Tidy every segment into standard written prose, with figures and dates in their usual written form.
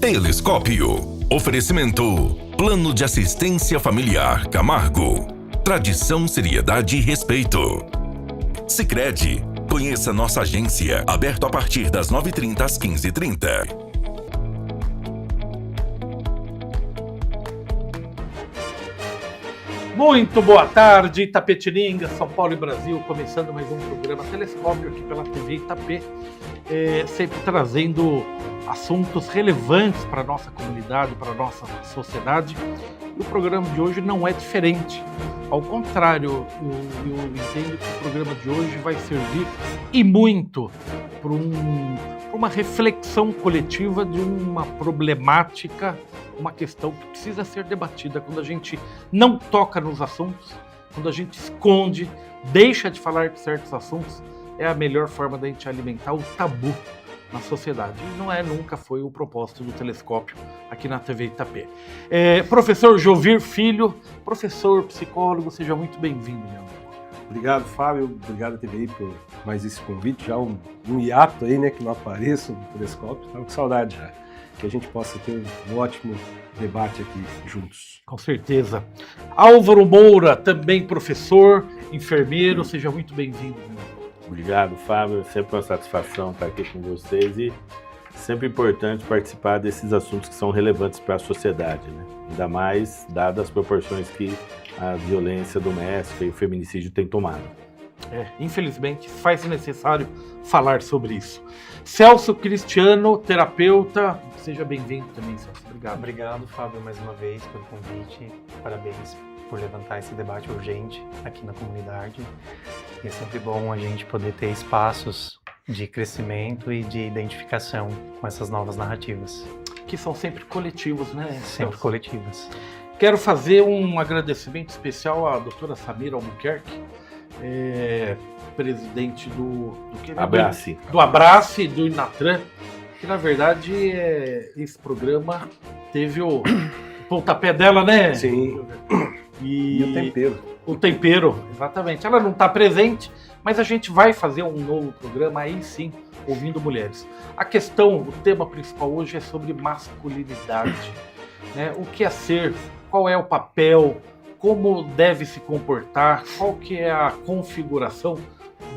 Telescópio. Oferecimento. Plano de Assistência Familiar Camargo. Tradição, seriedade e respeito. Sicredi. Conheça nossa agência. Aberto a partir das 9h30 às 15h30. Muito boa tarde, Itapetininga, São Paulo e Brasil, começando mais um programa Telescópio aqui pela TV Itapê, sempre trazendo assuntos relevantes para a nossa comunidade, para a nossa sociedade. E o programa de hoje não é diferente. Ao contrário, eu entendo que o programa de hoje vai servir e muito para uma reflexão coletiva de uma problemática, uma questão que precisa ser debatida. Quando a gente não toca nos assuntos, quando a gente esconde, deixa de falar de certos assuntos, é a melhor forma da gente alimentar o tabu na sociedade. E nunca foi o propósito do Telescópio aqui na TV Itapê. Professor Jovir Filho, professor, psicólogo, seja muito bem-vindo, meu amigo. Obrigado, Fábio. Obrigado, TVI, por mais esse convite. Já um hiato aí, né, que não apareço no Telescópio. Estava com saudade já. Que a gente possa ter um ótimo debate aqui juntos. Com certeza. Álvaro Moura, também professor, enfermeiro, seja muito bem-vindo, meu amigo. Obrigado, Fábio. É sempre uma satisfação estar aqui com vocês e sempre importante participar desses assuntos que são relevantes para a sociedade, né? Ainda mais dadas as proporções que a violência doméstica e o feminicídio têm tomado. Infelizmente, faz necessário falar sobre isso. Celso Cristiano, terapeuta, seja bem-vindo também, Celso. Obrigado. Obrigado, Fábio, mais uma vez pelo convite. Parabéns por levantar esse debate urgente aqui na comunidade. E é sempre bom a gente poder ter espaços de crescimento e de identificação com essas novas narrativas. Que são sempre coletivos, né? Sempre Celso? coletivas. Quero fazer um agradecimento especial à doutora Samira Albuquerque, presidente do Abrace. Do Abrace, do Inatran, que na verdade esse programa teve o pontapé dela, né? Sim. E o tempero. O tempero, exatamente. Ela não está presente, mas a gente vai fazer um novo programa aí sim, ouvindo mulheres. A questão, o tema principal hoje é sobre masculinidade, né? O que é ser, qual é o papel, como deve se comportar, qual que é a configuração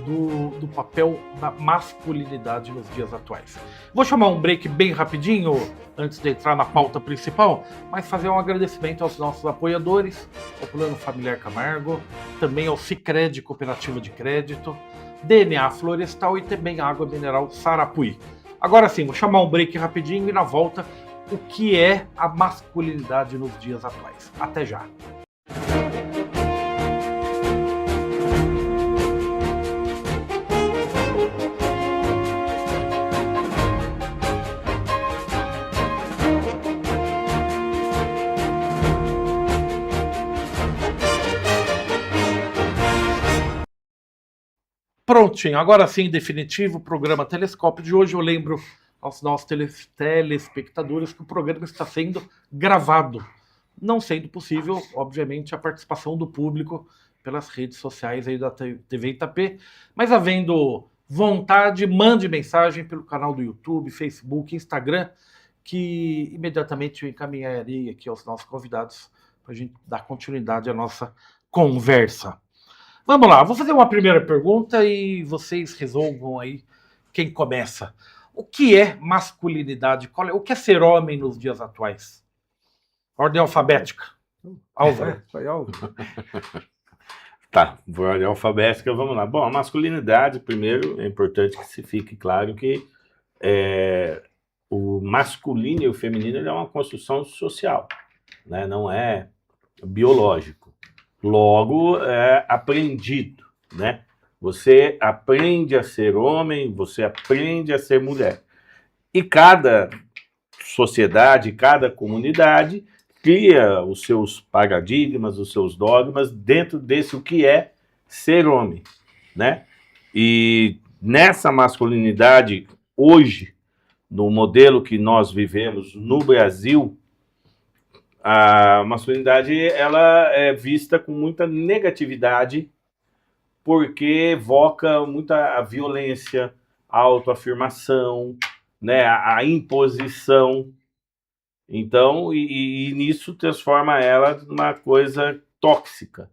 do papel da masculinidade nos dias atuais. Vou chamar um break bem rapidinho, antes de entrar na pauta principal, mas fazer um agradecimento aos nossos apoiadores, ao Plano Familiar Camargo, também ao Sicredi Cooperativa de Crédito, DNA Florestal e também Água Mineral Sarapuí. Agora sim, vou chamar um break rapidinho e na volta, o que é a masculinidade nos dias atuais. Até já! Prontinho, agora sim, definitivo, o programa Telescópio de hoje. Eu lembro aos nossos telespectadores que o programa está sendo gravado, não sendo possível, obviamente, a participação do público pelas redes sociais aí da TV Itapê, mas havendo vontade, mande mensagem pelo canal do YouTube, Facebook, Instagram, que imediatamente eu encaminharei aqui aos nossos convidados para a gente dar continuidade à nossa conversa. Vamos lá, vou fazer uma primeira pergunta e vocês resolvam aí quem começa. O que é masculinidade? O que é ser homem nos dias atuais? Ordem alfabética. Álvaro. Foi Álvaro. Tá, por ordem alfabética, vamos lá. Bom, a masculinidade, primeiro, é importante que se fique claro que o masculino e o feminino é uma construção social, né? Não é biológico. Logo, é aprendido, né? Você aprende a ser homem, você aprende a ser mulher. E cada sociedade, cada comunidade cria os seus paradigmas, os seus dogmas dentro desse o que é ser homem, né? E nessa masculinidade, hoje, no modelo que nós vivemos no Brasil, a masculinidade ela é vista com muita negatividade porque evoca muita violência, a autoafirmação, né, a imposição, Então, e nisso transforma ela numa coisa tóxica.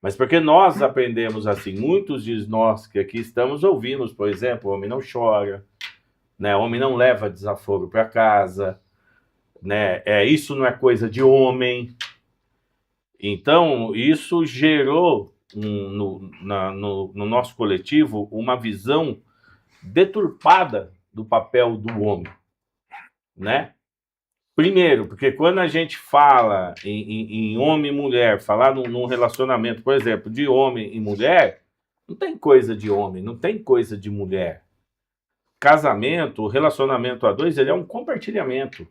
Mas porque nós aprendemos assim, muitos de nós que aqui estamos ouvimos, por exemplo, o homem não chora, né? O homem não leva desaforo para casa, né? Isso não é coisa de homem. Então, isso gerou no nosso coletivo uma visão deturpada do papel do homem, né? Primeiro, porque quando a gente fala em homem e mulher, falar num relacionamento, por exemplo, de homem e mulher, não tem coisa de homem, não tem coisa de mulher. Casamento, relacionamento a dois, ele é um compartilhamento,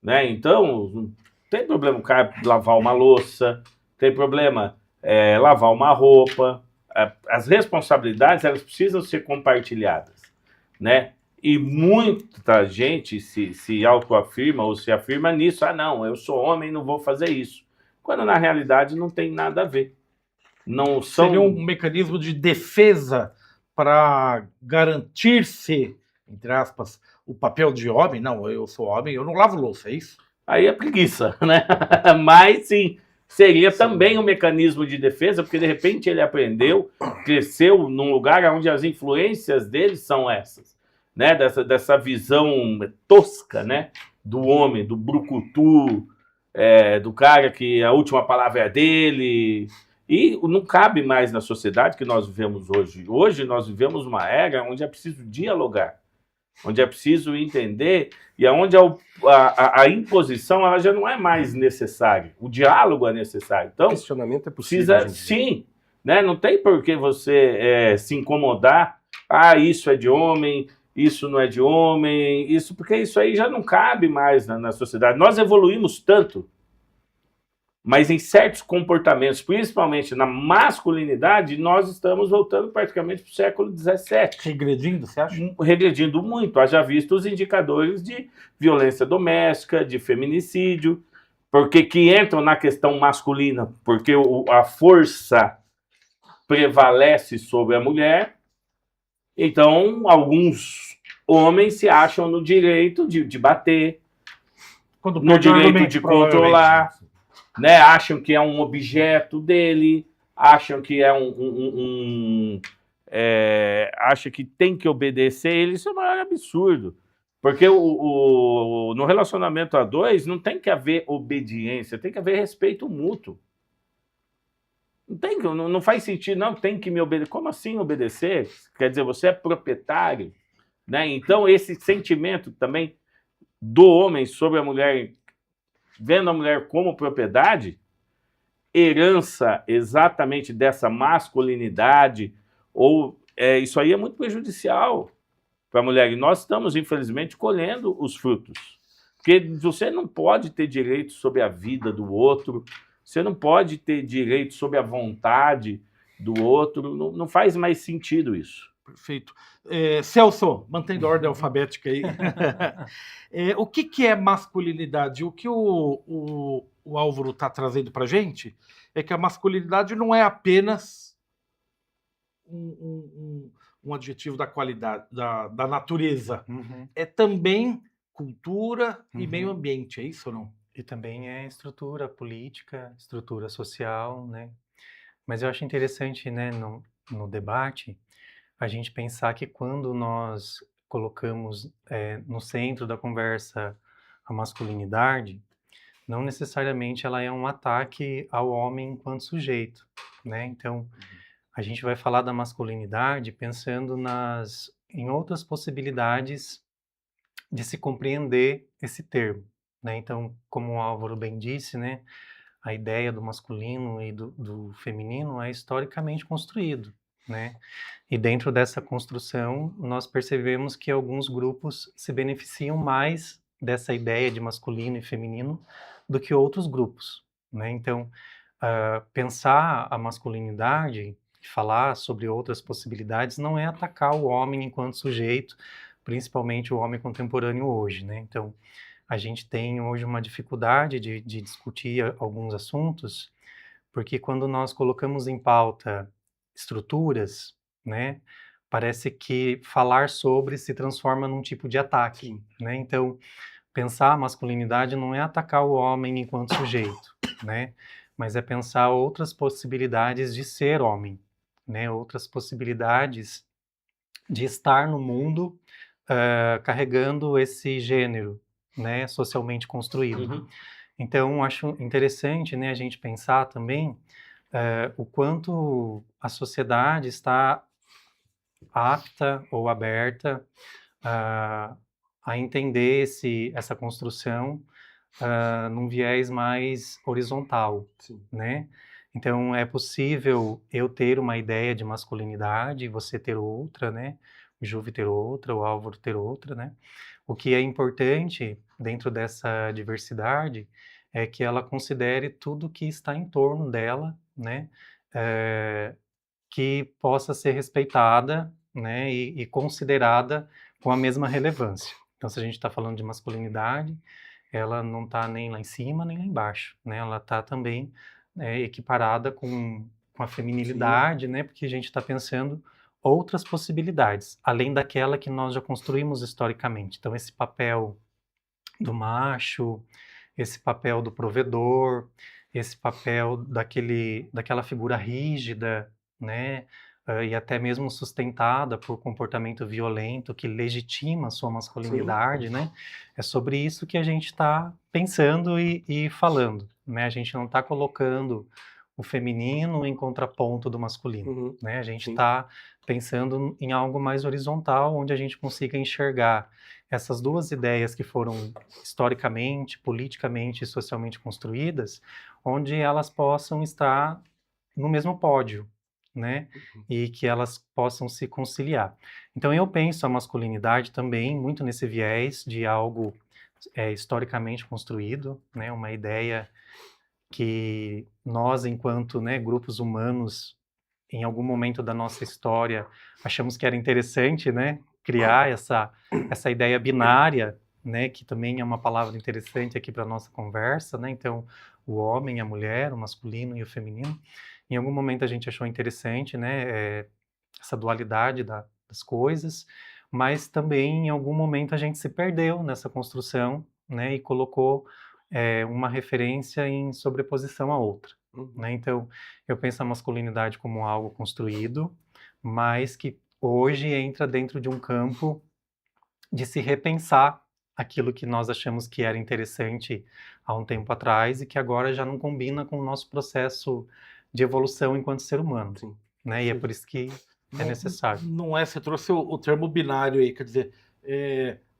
né? Então, não tem problema o cara lavar uma louça, tem problema lavar uma roupa. As responsabilidades, elas precisam ser compartilhadas, né? E muita gente se autoafirma ou se afirma nisso. Ah, não, eu sou homem, não vou fazer isso. Quando, na realidade, não tem nada a ver. Não são... Seria um mecanismo de defesa para garantir-se, entre aspas, o papel de homem? Não, eu sou homem, eu não lavo louça, é isso? Aí é preguiça, né? Mas, sim, seria também um mecanismo de defesa, porque, de repente, ele aprendeu, cresceu num lugar onde as influências dele são essas. Né, dessa visão tosca, né, do homem, do brucutu, do cara que a última palavra é dele, e não cabe mais na sociedade que nós vivemos hoje. Hoje nós vivemos uma era onde é preciso dialogar, onde é preciso entender, e onde a imposição ela já não é mais necessária, o diálogo é necessário. Então, o questionamento é possível. Precisa, sim, né, não tem por que você se incomodar, isso é de homem, isso não é de homem, porque isso aí já não cabe mais na sociedade. Nós evoluímos tanto, mas em certos comportamentos, principalmente na masculinidade, nós estamos voltando praticamente para o século XVII. Regredindo, você acha? Regredindo muito. Haja visto os indicadores de violência doméstica, de feminicídio, porque que entram na questão masculina, porque a força prevalece sobre a mulher. Então, alguns homens se acham no direito de bater, no direito de controlar, né? Acham que é um objeto dele, acham que acha que tem que obedecer ele. Isso é o maior absurdo. Porque no relacionamento a dois não tem que haver obediência, tem que haver respeito mútuo. Não faz sentido, não tem que me obedecer. Como assim obedecer? Quer dizer, você é proprietário, né? Então, esse sentimento também do homem sobre a mulher, vendo a mulher como propriedade, herança exatamente dessa masculinidade, isso aí é muito prejudicial para a mulher. E nós estamos, infelizmente, colhendo os frutos. Porque você não pode ter direito sobre a vida do outro, você não pode ter direito sobre a vontade do outro, não faz mais sentido isso. Perfeito. Celso, mantendo a ordem alfabética aí. O que é masculinidade? O que o Álvaro está trazendo para a gente é que a masculinidade não é apenas um adjetivo da qualidade, da natureza. Uhum. É também cultura e meio ambiente, é isso ou não? E também é estrutura política, estrutura social, né? Mas eu acho interessante, né, no debate, a gente pensar que quando nós colocamos no centro da conversa a masculinidade, não necessariamente ela é um ataque ao homem enquanto sujeito, né? Então, a gente vai falar da masculinidade pensando em outras possibilidades de se compreender esse termo, né? Então, como o Álvaro bem disse, né, a ideia do masculino e do feminino é historicamente construído, né? E dentro dessa construção, nós percebemos que alguns grupos se beneficiam mais dessa ideia de masculino e feminino do que outros grupos, né? Então, pensar a masculinidade, falar sobre outras possibilidades, não é atacar o homem enquanto sujeito, principalmente o homem contemporâneo hoje, né? Então, a gente tem hoje uma dificuldade de discutir alguns assuntos, porque quando nós colocamos em pauta estruturas, né, parece que falar sobre se transforma num tipo de ataque, né? Então, pensar a masculinidade não é atacar o homem enquanto sujeito, né? Mas é pensar outras possibilidades de ser homem, né? Outras possibilidades de estar no mundo carregando esse gênero, né? Socialmente construído. Uhum. Então, acho interessante, né, a gente pensar também o quanto a sociedade está apta ou aberta a entender essa construção num viés mais horizontal, Sim. né? Então, é possível eu ter uma ideia de masculinidade, você ter outra, né? O Juve ter outra, o Álvaro ter outra, né? O que é importante dentro dessa diversidade é que ela considere tudo que está em torno dela, né? Que possa ser respeitada, né? E considerada com a mesma relevância. Então, se a gente está falando de masculinidade, ela não está nem lá em cima, nem lá embaixo, né? Ela está também equiparada com a feminilidade, né? Porque a gente está pensando outras possibilidades, além daquela que nós já construímos historicamente. Então, esse papel do macho, esse papel do provedor, esse papel daquela figura rígida, né? E até mesmo sustentada por comportamento violento que legitima a sua masculinidade, né? É sobre isso que a gente está pensando e falando, né? A gente não está colocando o feminino em contraponto do masculino, Uhum. né? A gente Sim. está pensando em algo mais horizontal, onde a gente consiga enxergar essas duas ideias que foram historicamente, politicamente e socialmente construídas, onde elas possam estar no mesmo pódio, né? E que elas possam se conciliar. Então eu penso a masculinidade também muito nesse viés de algo historicamente construído, né? Uma ideia que nós, enquanto, né, grupos humanos, em algum momento da nossa história, achamos que era interessante, né, criar essa ideia binária, né, que também é uma palavra interessante aqui para a nossa conversa, né? Então, o homem, a mulher, o masculino e o feminino. Em algum momento a gente achou interessante, né, essa dualidade das coisas, mas também em algum momento a gente se perdeu nessa construção, né, e colocou uma referência em sobreposição à outra, né? Então, eu penso a masculinidade como algo construído, mas que hoje entra dentro de um campo de se repensar aquilo que nós achamos que era interessante há um tempo atrás e que agora já não combina com o nosso processo de evolução enquanto ser humano, Sim. né? E é por isso que é necessário. Não é, você trouxe o termo binário aí, quer dizer,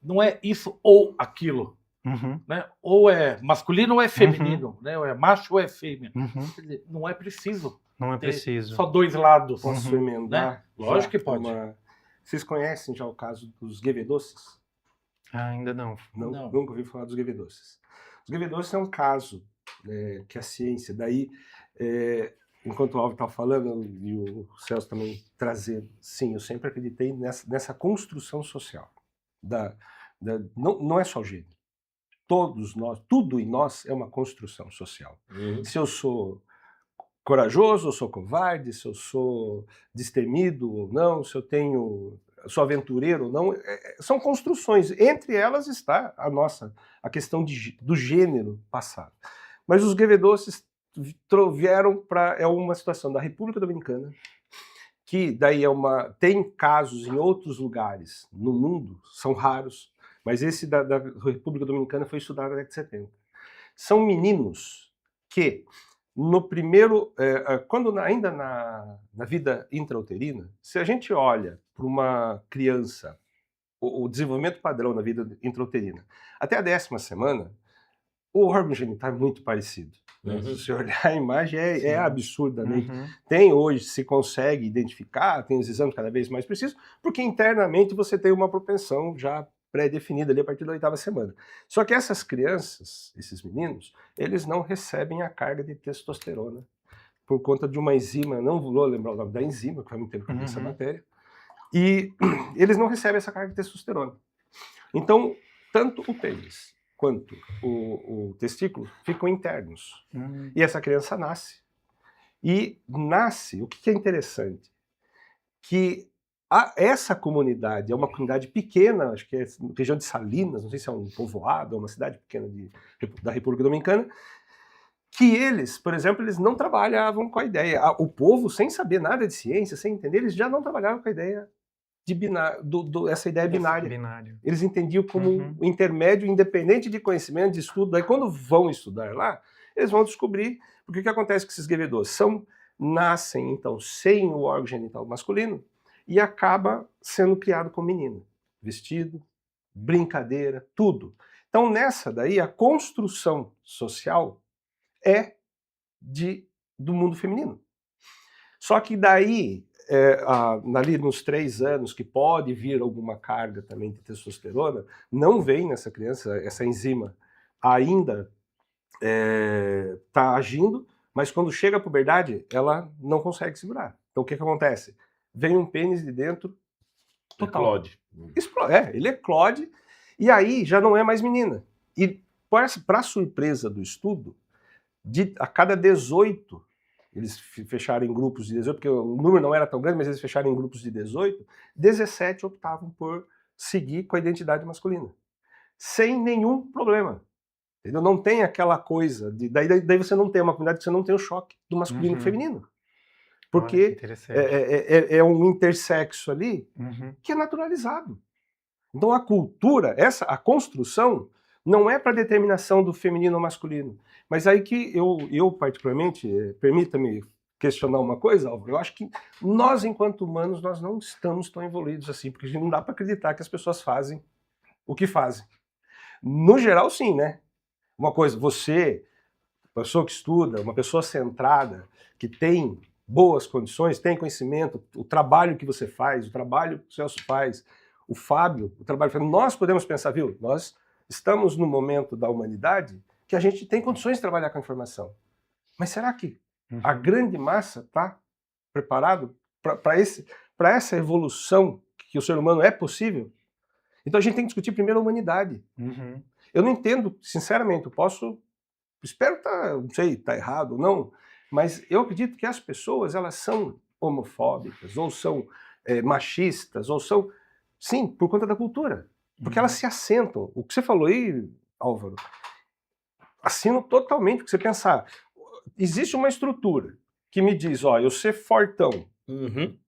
não é isso ou aquilo, Uhum, né? Ou é masculino ou é feminino, né? Ou é macho ou é fêmea. uhum. Quer dizer, não é preciso Não é ter preciso. só dois lados. Posso Uhum. emendar? Né? Lógico que Já pode. Vocês conhecem já o caso dos guevedoces? Ainda não. Não. Nunca ouvi falar dos guevedoces. Os guevedoces é um caso que a ciência, daí, enquanto o Alvin estava falando e o Celso também trazendo, sim, eu sempre acreditei nessa construção social. Não é só o gênero. Todos nós, tudo em nós é uma construção social. Uhum. Se eu sou corajoso ou sou covarde, se eu sou destemido ou não, se eu sou aventureiro ou não, são construções. Entre elas está a questão do gênero passado. Mas os guevedoces vieram para uma situação da República Dominicana, que daí tem casos em outros lugares no mundo, são raros, mas esse da República Dominicana foi estudado na década de 70. São meninos que no primeiro, quando ainda na vida intrauterina, se a gente olha para uma criança, o desenvolvimento padrão na vida intrauterina, até a 10ª semana, o órgão genital é muito parecido. Né? Se você olhar a imagem, é absurdamente. Uhum. Hoje se consegue identificar, tem os exames cada vez mais precisos, porque internamente você tem uma propensão já pré-definida ali a partir da 8ª semana. Só que essas crianças, esses meninos, eles não recebem a carga de testosterona por conta de uma enzima, não vou lembrar o nome da enzima, que vai me ter com essa matéria, e eles não recebem essa carga de testosterona. Então, tanto o pênis quanto o testículo ficam internos. E essa criança nasce. E nasce, o que é interessante, que Essa comunidade é uma comunidade pequena, acho que é região de Salinas, não sei se é um povoado, é uma cidade pequena da República Dominicana, que eles, por exemplo, eles não trabalhavam com a ideia. O povo, sem saber nada de ciência, sem entender, eles já não trabalhavam com a ideia de essa ideia binária. Eles entendiam como um intermédio independente de conhecimento, de estudo. Aí quando vão estudar lá, eles vão descobrir, porque o que acontece com esses guevedores? Nascem, então, sem o órgão genital masculino e acaba sendo criado como menino. Vestido, brincadeira, tudo. Então, nessa daí, a construção social é do mundo feminino. Só que daí, ali nos 3 anos, que pode vir alguma carga também de testosterona, não vem nessa criança, essa enzima ainda está agindo, mas quando chega a puberdade, ela não consegue segurar. Então o que acontece? Vem um pênis de dentro total. Ele eclode, e aí já não é mais menina. E para surpresa do estudo, a cada 18, eles fecharam em grupos de 18, porque o número não era tão grande, mas eles fecharam em grupos de 18, 17 optavam por seguir com a identidade masculina. Sem nenhum problema. Entendeu? Não tem aquela coisa, daí você não tem uma comunidade que você não tem o choque do masculino e do feminino. Porque é um intersexo ali que é naturalizado. Então a cultura, a construção, não é para determinação do feminino ou masculino. Mas aí que eu particularmente, permita-me questionar uma coisa, Álvaro, eu acho que nós, enquanto humanos, nós não estamos tão evoluídos assim, porque não dá para acreditar que as pessoas fazem o que fazem. No geral, sim, né? Uma coisa, você, pessoa que estuda, uma pessoa centrada, que tem boas condições, tem conhecimento, o trabalho que você faz, o trabalho que o Celso faz, o Fábio, o trabalho que nós podemos pensar, viu? Nós estamos no momento da humanidade que a gente tem condições de trabalhar com a informação. Mas será que a grande massa está preparado para essa evolução que o ser humano é possível? Então a gente tem que discutir primeiro a humanidade. Eu não entendo, sinceramente, espero não sei, tá errado ou não, mas eu acredito que as pessoas, elas são homofóbicas, ou são machistas, ou são, sim, por conta da cultura. Porque elas se assentam. O que você falou aí, Álvaro, assino totalmente, porque você pensar, existe uma estrutura que me diz, eu ser fortão,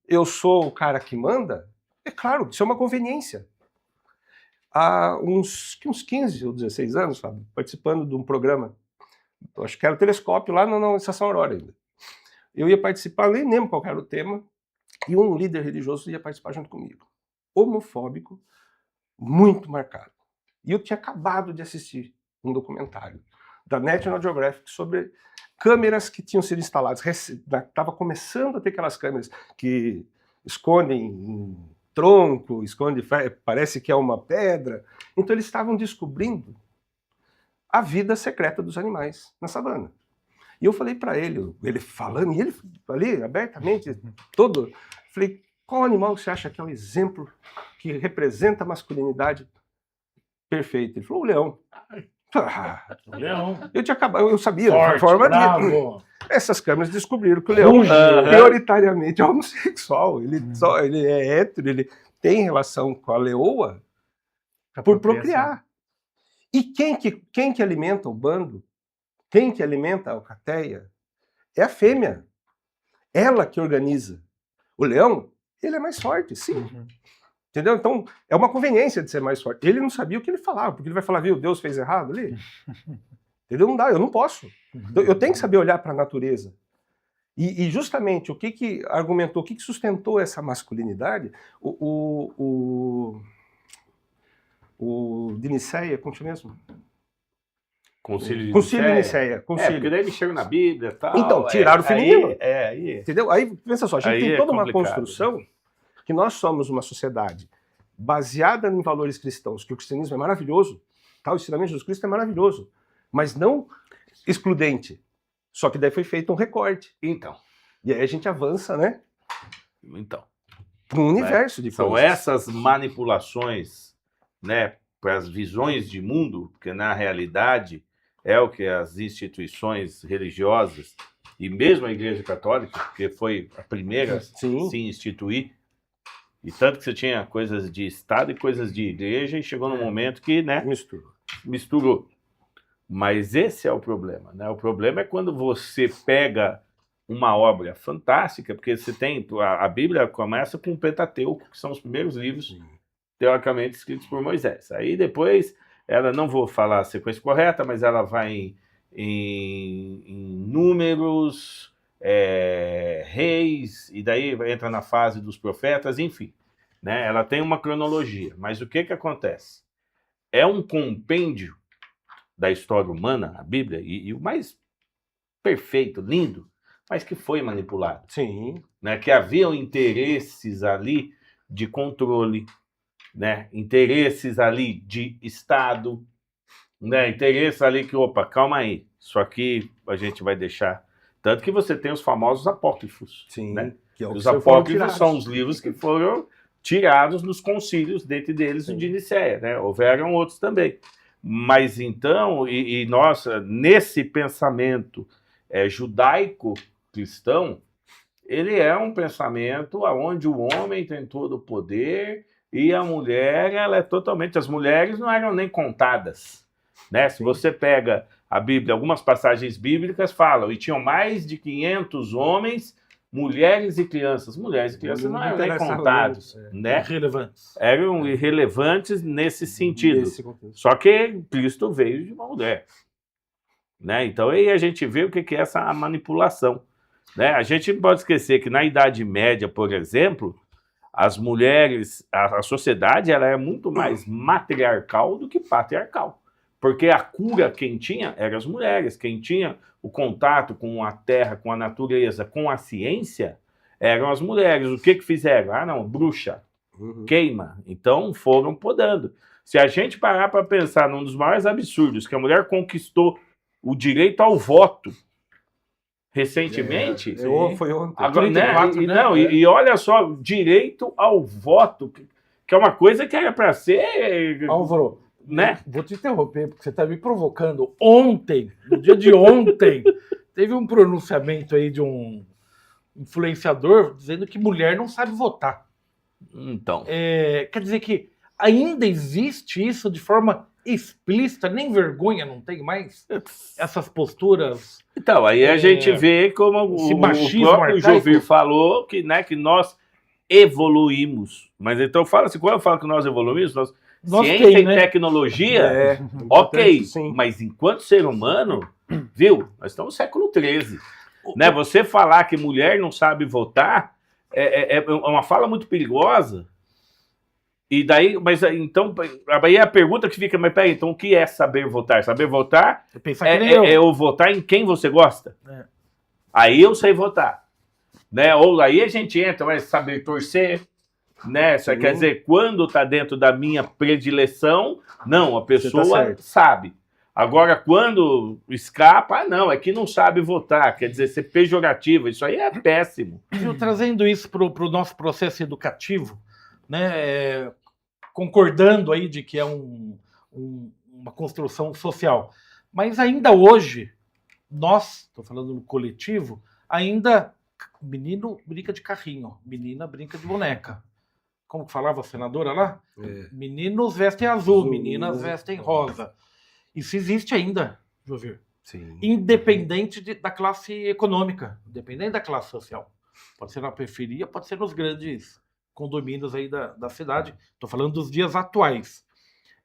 eu sou o cara que manda, é claro, isso é uma conveniência. Há uns 15 ou 16 anos, Fábio, participando de um programa, acho que era o Telescópio, lá na Estação Aurora ainda. Eu ia participar, nem lembro qual era o tema, e um líder religioso ia participar junto comigo. Homofóbico, muito marcado. E eu tinha acabado de assistir um documentário da National Geographic sobre câmeras que tinham sido instaladas. Estava começando a ter aquelas câmeras que escondem tronco, parece que é uma pedra. Então eles estavam descobrindo a vida secreta dos animais na savana. E eu falei para ele falando, e ele ali abertamente, falei, qual animal você acha que é o exemplo que representa a masculinidade perfeita? Ele falou, o leão. O leão. Eu sabia, Forte, forma bravo. Essas câmeras descobriram que o leão prioritariamente é homossexual. Ele é hétero, ele tem relação com a leoa por procriar. E quem que alimenta o bando? Quem que alimenta a alcateia? É a fêmea. Ela que organiza. O leão, ele é mais forte, sim. Entendeu? Então, é uma conveniência de ser mais forte. Ele não sabia o que ele falava, porque ele vai falar, viu, Deus fez errado ali. Entendeu? Não dá, eu não posso. Eu tenho que saber olhar para a natureza. E justamente, o que argumentou, o que sustentou essa masculinidade, o de Nicéia, como chama mesmo? Concílio de Nicéia. Porque daí eles chegam na Bíblia e tal. Então, tiraram o feminino. Aí. Entendeu? Aí, pensa só, a gente tem toda uma complicado. construção que nós somos uma sociedade baseada em valores cristãos, que o cristianismo é maravilhoso, tá? O ensinamento de Jesus Cristo é maravilhoso, mas não excludente. Só que daí foi feito um recorte. Então. E aí a gente avança, né? Então. Para um universo de São coisas. essas manipulações, né, para as visões de mundo, porque na realidade é o que as instituições religiosas e mesmo a Igreja Católica, que foi a primeira a se instituir, E tanto que você tinha coisas de Estado e coisas de igreja, e chegou num momento que, né, misturou. Mas esse é o problema, né? O problema é quando você pega uma obra fantástica, porque você tem, a Bíblia começa com o Pentateuco, que são os primeiros livros, teoricamente, escritos por Moisés. Aí depois, ela, não vou falar a sequência correta, mas ela vai em Números, Reis, e daí entra na fase dos profetas, enfim. Né? Ela tem uma cronologia, mas o que acontece? É um compêndio da história humana, a Bíblia, e o mais perfeito, lindo, mas que foi manipulado. Sim. Né? Que haviam interesses ali de controle, né? Interesses ali de Estado, né? Interesses ali que, opa, calma aí, isso aqui a gente vai deixar. Tanto que você tem os famosos apócrifos. Sim, né? que é o Os que apócrifos são os livros que foram tirados nos concílios, dentre deles o de Nicéia, né? Houveram outros também. Mas então, nós, nesse pensamento judaico-cristão, ele é um pensamento onde o homem tem todo o poder e a mulher, ela é totalmente... As mulheres não eram nem contadas, né? Se você pega a Bíblia, algumas passagens bíblicas falam, e tinham mais de 500 homens, mulheres e crianças. Mulheres e crianças não eram nem contados, né? Irrelevantes. Eram irrelevantes nesse sentido. Só que Cristo veio de uma mulher. Né? Então aí a gente vê o que é essa manipulação. Né? A gente não pode esquecer que na Idade Média, por exemplo, as mulheres, a sociedade ela é muito mais matriarcal do que patriarcal. Porque a cura quem tinha eram as mulheres, quem tinha o contato com a terra, com a natureza, com a ciência, eram as mulheres. O que fizeram? Ah, não, bruxa, queima. Então foram podando. Se a gente parar para pensar num dos maiores absurdos, que a mulher conquistou o direito ao voto recentemente... Foi ontem. Agora, 34, né? E olha só, direito ao voto, que é uma coisa que era para ser... Álvaro, né? Vou te interromper, porque você está me provocando. Ontem, no dia de ontem, teve um pronunciamento aí de um influenciador dizendo que mulher não sabe votar. Então. Quer dizer que ainda existe isso de forma explícita, nem vergonha não tem mais? Essas posturas... Então, aí a gente vê como o próprio Jovir falou que, né, que nós evoluímos. Mas então fala assim, quando eu falo que nós evoluímos, ciência e tecnologia, ok, sim. Mas enquanto ser humano, viu, nós estamos no século XIII. Né? Você falar que mulher não sabe votar é uma fala muito perigosa. E daí, mas então, aí a pergunta que fica, mas peraí, então o que é saber votar? Saber votar é eu votar em quem você gosta. Aí eu sei votar. Né? Ou aí a gente entra, mas saber torcer, né? Quer dizer, quando está dentro da minha predileção, não, a pessoa sabe. Agora, quando escapa, não, é que não sabe votar, quer dizer, ser pejorativo, isso aí é péssimo. Trazendo isso para o nosso processo educativo, né, concordando aí de que é uma construção social. Mas ainda hoje, nós, estou falando no coletivo, ainda menino brinca de carrinho, menina brinca de boneca. Como que falava a senadora lá? Meninos vestem azul, meninas vestem rosa. Isso existe ainda, Jovir. Sim. Independente da classe econômica, independente da classe social. Pode ser na periferia, pode ser nos grandes condomínios aí da cidade. Estou falando dos dias atuais.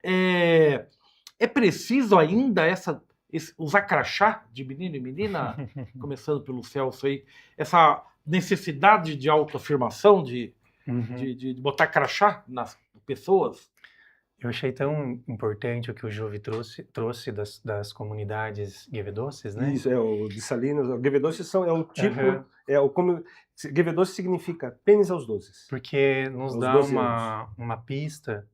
É preciso ainda usar crachá de menino e menina, começando pelo Celso aí, essa necessidade de autoafirmação, de botar crachá nas pessoas? Eu achei tão importante o que o Juvi trouxe das comunidades guevedoces, né? Isso, o de Salinas. O guevedoces é o tipo... Guevedoces significa pênis aos 12. Porque nos dá uma pista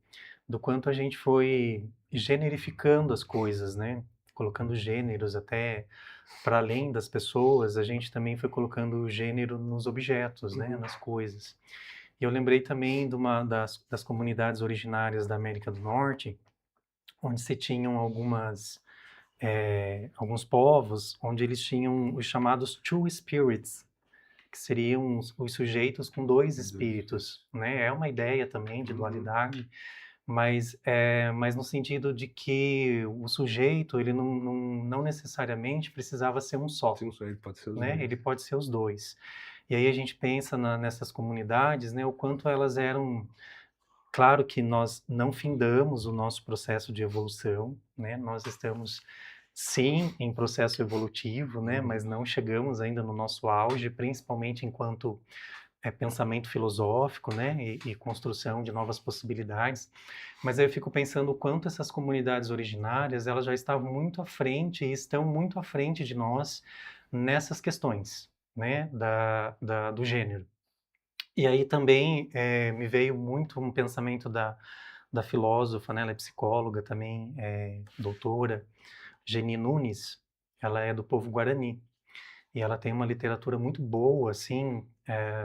do quanto a gente foi generificando as coisas, né? Colocando gêneros até para além das pessoas, a gente também foi colocando gênero nos objetos, né? Nas coisas. E eu lembrei também de uma das comunidades originárias da América do Norte, onde se tinham alguns povos, onde eles tinham os chamados Two Spirits, que seriam os sujeitos com dois espíritos, né? É uma ideia também de dualidade, mas no sentido de que o sujeito, ele não necessariamente precisava ser um só, Sim, ele pode ser os né? dois. Ele pode ser os dois. E aí a gente pensa nessas comunidades, né? O quanto elas eram... Claro que nós não findamos o nosso processo de evolução, né? Nós estamos, sim, em processo evolutivo, né? Mas não chegamos ainda no nosso auge, principalmente enquanto pensamento filosófico, né? E construção de novas possibilidades. Mas aí eu fico pensando o quanto essas comunidades originárias, elas já estavam muito à frente e estão muito à frente de nós nessas questões, né? Do gênero. E aí também me veio muito um pensamento da filósofa, né? Ela é psicóloga também, doutora, Geni Nunes. Ela é do povo Guarani. E ela tem uma literatura muito boa, assim,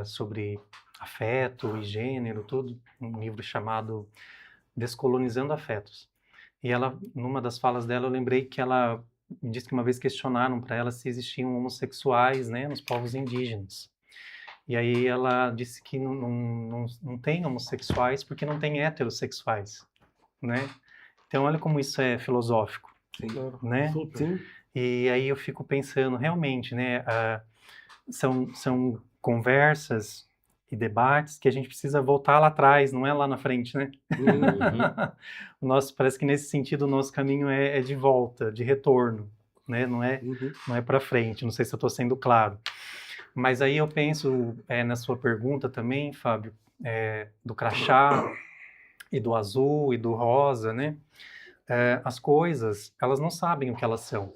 sobre afeto e gênero, tudo. Um livro chamado Descolonizando Afetos. E ela, numa das falas dela, eu lembrei que ela disse que uma vez questionaram para ela se existiam homossexuais, né, nos povos indígenas. E aí ela disse que não tem homossexuais porque não tem heterossexuais, né? Então olha como isso é filosófico, Sim. né? Super. Sim. E aí eu fico pensando, realmente, né? São conversas e debates que a gente precisa voltar lá atrás, não é lá na frente, né? Parece que nesse sentido o nosso caminho é de volta, de retorno, né? Não é para frente, não sei se eu estou sendo claro. Mas aí eu penso na sua pergunta também, Fábio, do crachá e do azul e do rosa, né? As coisas, elas não sabem o que elas são,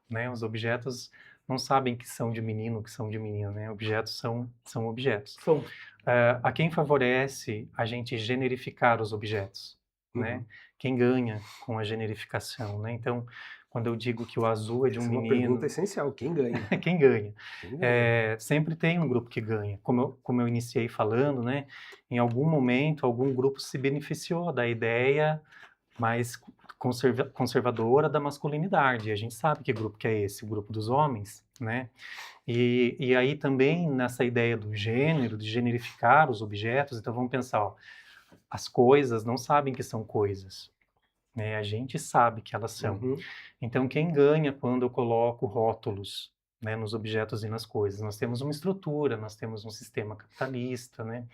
né? Os objetos não sabem que são de menino, que são de menina, né? Objetos são objetos. A quem favorece a gente generificar os objetos, né? Quem ganha com a generificação, né? Então, quando eu digo que o azul é de um menino... Essa é uma pergunta essencial. Quem ganha? Quem ganha? Quem ganha? Sempre tem um grupo que ganha. Como eu iniciei falando, né? Em algum momento, algum grupo se beneficiou da ideia mais conservadora da masculinidade. A gente sabe que grupo que é esse, o grupo dos homens, né? E aí também nessa ideia do gênero, de generificar os objetos, então vamos pensar, ó, as coisas não sabem que são coisas, né? A gente sabe que elas são. Então quem ganha quando eu coloco rótulos, né, nos objetos e nas coisas? Nós temos uma estrutura, nós temos um sistema capitalista, né?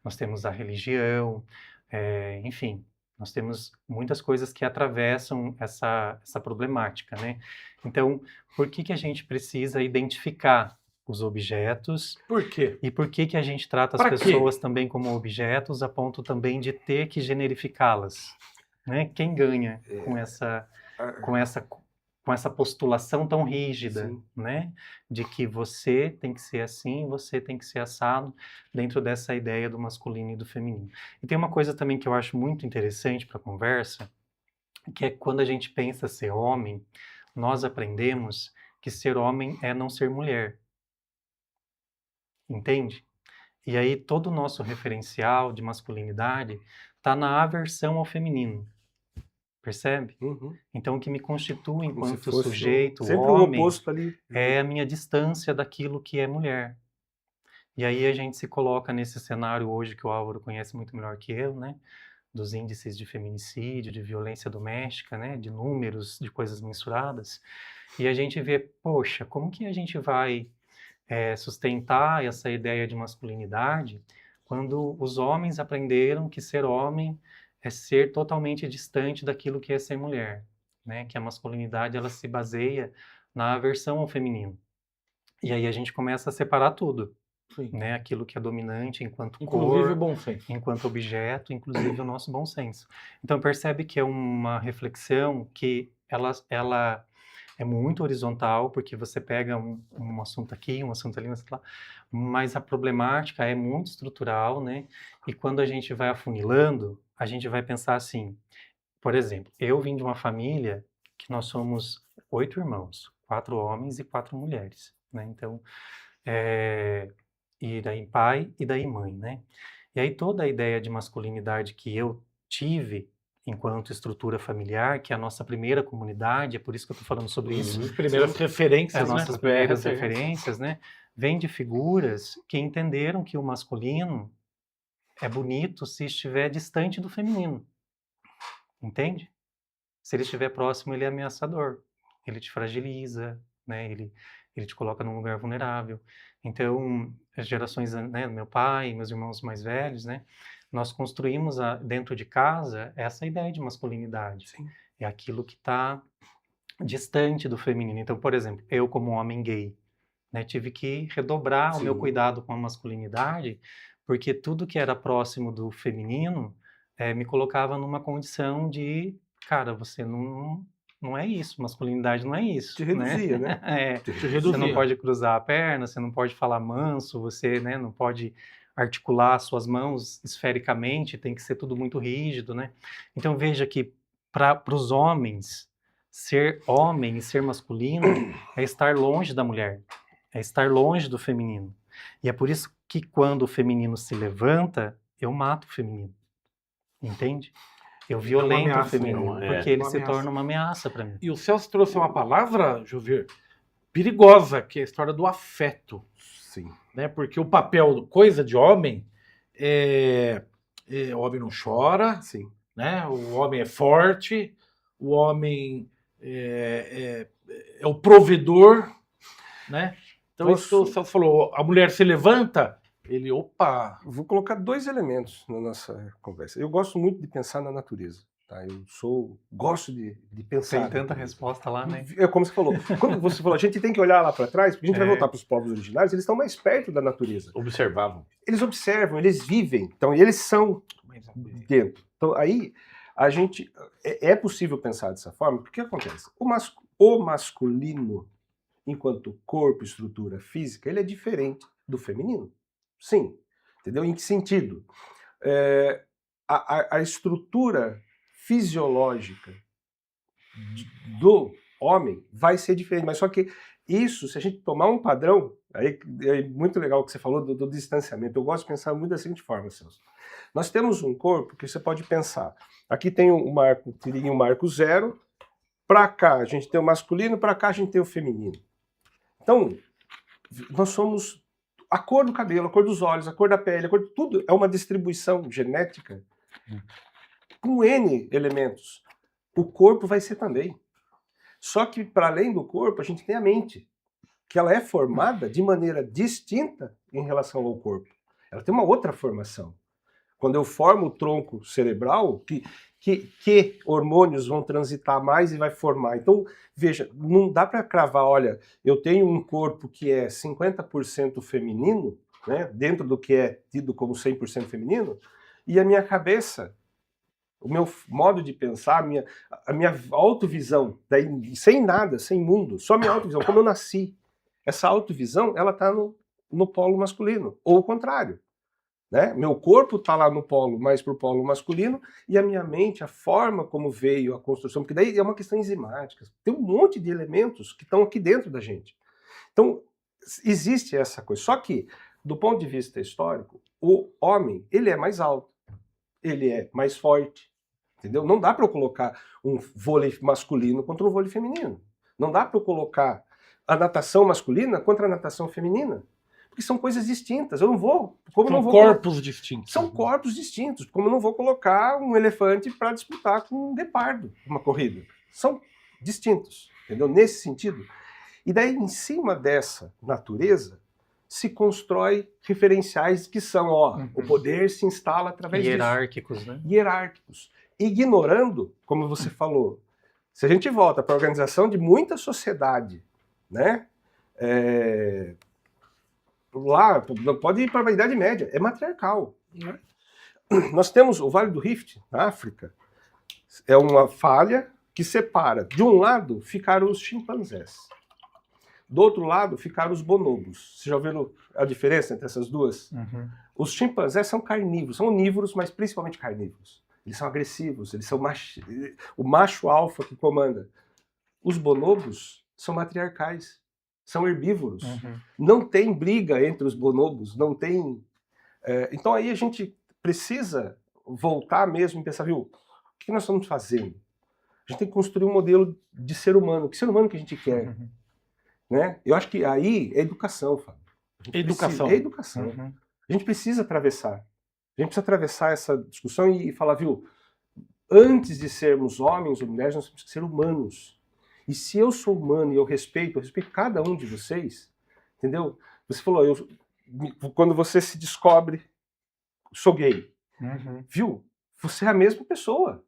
Nós temos a religião, enfim, nós temos muitas coisas que atravessam essa problemática, né? Então, por que a gente precisa identificar os objetos? Por quê? E por que a gente trata as pessoas também como objetos, a ponto também de ter que generificá-las? Né? Quem ganha com essa postulação tão rígida, né? De que você tem que ser assim, você tem que ser assado, dentro dessa ideia do masculino e do feminino. E tem uma coisa também que eu acho muito interessante para a conversa, que é quando a gente pensa ser homem, nós aprendemos que ser homem é não ser mulher. Entende? E aí todo o nosso referencial de masculinidade está na aversão ao feminino. Percebe? Então, o que me constitui enquanto sujeito, homem, o oposto ali. É a minha distância daquilo que é mulher. E aí a gente se coloca nesse cenário hoje que o Álvaro conhece muito melhor que eu, né? Dos índices de feminicídio, de violência doméstica, né? De números, de coisas mensuradas. E a gente vê, poxa, como que a gente vai sustentar essa ideia de masculinidade quando os homens aprenderam que ser homem é ser totalmente distante daquilo que é ser mulher, né? Que a masculinidade, ela se baseia na aversão ao feminino. E aí a gente começa a separar tudo, né? Aquilo que é dominante enquanto inclusive o bom senso. Enquanto objeto, inclusive o nosso bom senso. Então percebe que é uma reflexão que ela é muito horizontal, porque você pega um assunto aqui, um assunto ali, um assunto lá, mas a problemática é muito estrutural, né? E quando a gente vai afunilando, a gente vai pensar assim, por exemplo, eu vim de uma família que nós somos 8 irmãos, 4 homens e 4 mulheres, né? Então, e daí pai e daí mãe, né? E aí toda a ideia de masculinidade que eu tive enquanto estrutura familiar, que é a nossa primeira comunidade, é por isso que eu estou falando sobre isso. As primeiras referências, as nossas primeiras referências, né? vem de figuras que entenderam que o masculino é bonito se estiver distante do feminino. Entende? Se ele estiver próximo, ele é ameaçador. Ele te fragiliza, né? Ele te coloca num lugar vulnerável. Então, as gerações, né, meu pai, meus irmãos mais velhos, né, nós construímos dentro de casa essa ideia de masculinidade. Sim. É aquilo que está distante do feminino. Então, por exemplo, eu como homem gay, né, tive que redobrar o meu Sim. cuidado com a masculinidade, porque tudo que era próximo do feminino me colocava numa condição de, cara, você não é isso, masculinidade não é isso. Te reduzia, né? Te Você reduzia. não pode cruzar a perna, você não pode falar manso, você, né, não pode articular suas mãos esfericamente, tem que ser tudo muito rígido, né? Então veja que para os homens, ser homem e ser masculino é estar longe da mulher, é estar longe do feminino. E é por isso que quando o feminino se levanta, eu mato o feminino. Entende? Eu violento o ameaça, feminino, né? porque ele Uma se ameaça. torna uma ameaça para mim. E o Celso trouxe uma palavra, Juvir, perigosa, que é a história do afeto. Sim. Né? Porque o papel, coisa de homem, o homem não chora, Sim. né? O homem é forte, o homem é o provedor, né? Então isso que o Celso falou, a mulher se levanta, ele, opa... Vou colocar 2 elementos na nossa conversa. Eu gosto muito de pensar na natureza. Tá? Gosto de pensar. Tem tanta resposta lá, né? É como você falou. Quando você falou, a gente tem que olhar lá para trás, porque a gente vai voltar para os povos originários, eles estão mais perto da natureza. Observavam. Eles observam, eles vivem, então eles são dentro. Então aí a gente é possível pensar dessa forma, porque o que acontece? O masculino, enquanto corpo, estrutura física, ele é diferente do feminino. Sim. Entendeu? Em que sentido? A estrutura fisiológica do homem vai ser diferente, mas só que isso, se a gente tomar um padrão, aí é muito legal o que você falou do distanciamento. Eu gosto de pensar muito da seguinte forma, Celso. Nós temos um corpo que você pode pensar. Aqui tem um marco 0, para cá a gente tem o masculino, para cá a gente tem o feminino. Então, nós somos a cor do cabelo, a cor dos olhos, a cor da pele, a cor de tudo é uma distribuição genética com N elementos. O corpo vai ser também. Só que, para além do corpo, a gente tem a mente, que ela é formada de maneira distinta em relação ao corpo. Ela tem uma outra formação. Quando eu formo o tronco cerebral, que hormônios vão transitar mais e vai formar. Então, veja, não dá para cravar, olha, eu tenho um corpo que é 50% feminino, né, dentro do que é tido como 100% feminino, e a minha cabeça, o meu modo de pensar, a minha autovisão, daí, sem nada, sem mundo, só minha autovisão, como eu nasci. Essa autovisão, ela está no polo masculino, ou o contrário. Né? Meu corpo está lá no polo, mais para o polo masculino, e a minha mente, a forma como veio a construção, porque daí é uma questão enzimática. Tem um monte de elementos que estão aqui dentro da gente. Então, existe essa coisa. Só que, do ponto de vista histórico, o homem, ele é mais alto, ele é mais forte, entendeu? Não dá para eu colocar um vôlei masculino contra um vôlei feminino. Não dá para eu colocar a natação masculina contra a natação feminina. Porque são coisas distintas. Eu não vou... São corpos distintos. São corpos distintos. Como eu não vou colocar um elefante para disputar com um guepardo uma corrida. São distintos. Entendeu? Nesse sentido. E daí, em cima dessa natureza, se constrói referenciais que são, o poder se instala através hierárquicos, disso. Né? Hierárquicos. Ignorando, como você falou, se a gente volta para a organização de muita sociedade, né? Lá, pode ir para a Idade Média, é matriarcal. Nós temos o Vale do Rift, na África, é uma falha que separa. De um lado ficaram os chimpanzés, do outro lado ficaram os bonobos. Vocês já ouviram a diferença entre essas duas? Uhum. Os chimpanzés são carnívoros, são onívoros, mas principalmente carnívoros. Eles são agressivos, eles são o macho alfa que comanda. Os bonobos são matriarcais, são herbívoros. Uhum. Não tem briga entre os bonobos, não tem... Então aí a gente precisa voltar mesmo e pensar, viu, o que nós estamos fazendo? A gente tem que construir um modelo de ser humano. Que ser humano que a gente quer? Uhum. Né? Eu acho que aí é educação, Fábio. Educação. É educação. Uhum. A gente precisa atravessar. A gente precisa atravessar essa discussão e falar, viu, antes de sermos homens ou mulheres, nós temos que ser humanos. E se eu sou humano e eu respeito cada um de vocês, entendeu? Você falou, quando você se descobre, sou gay, Uhum. viu? Você é a mesma pessoa,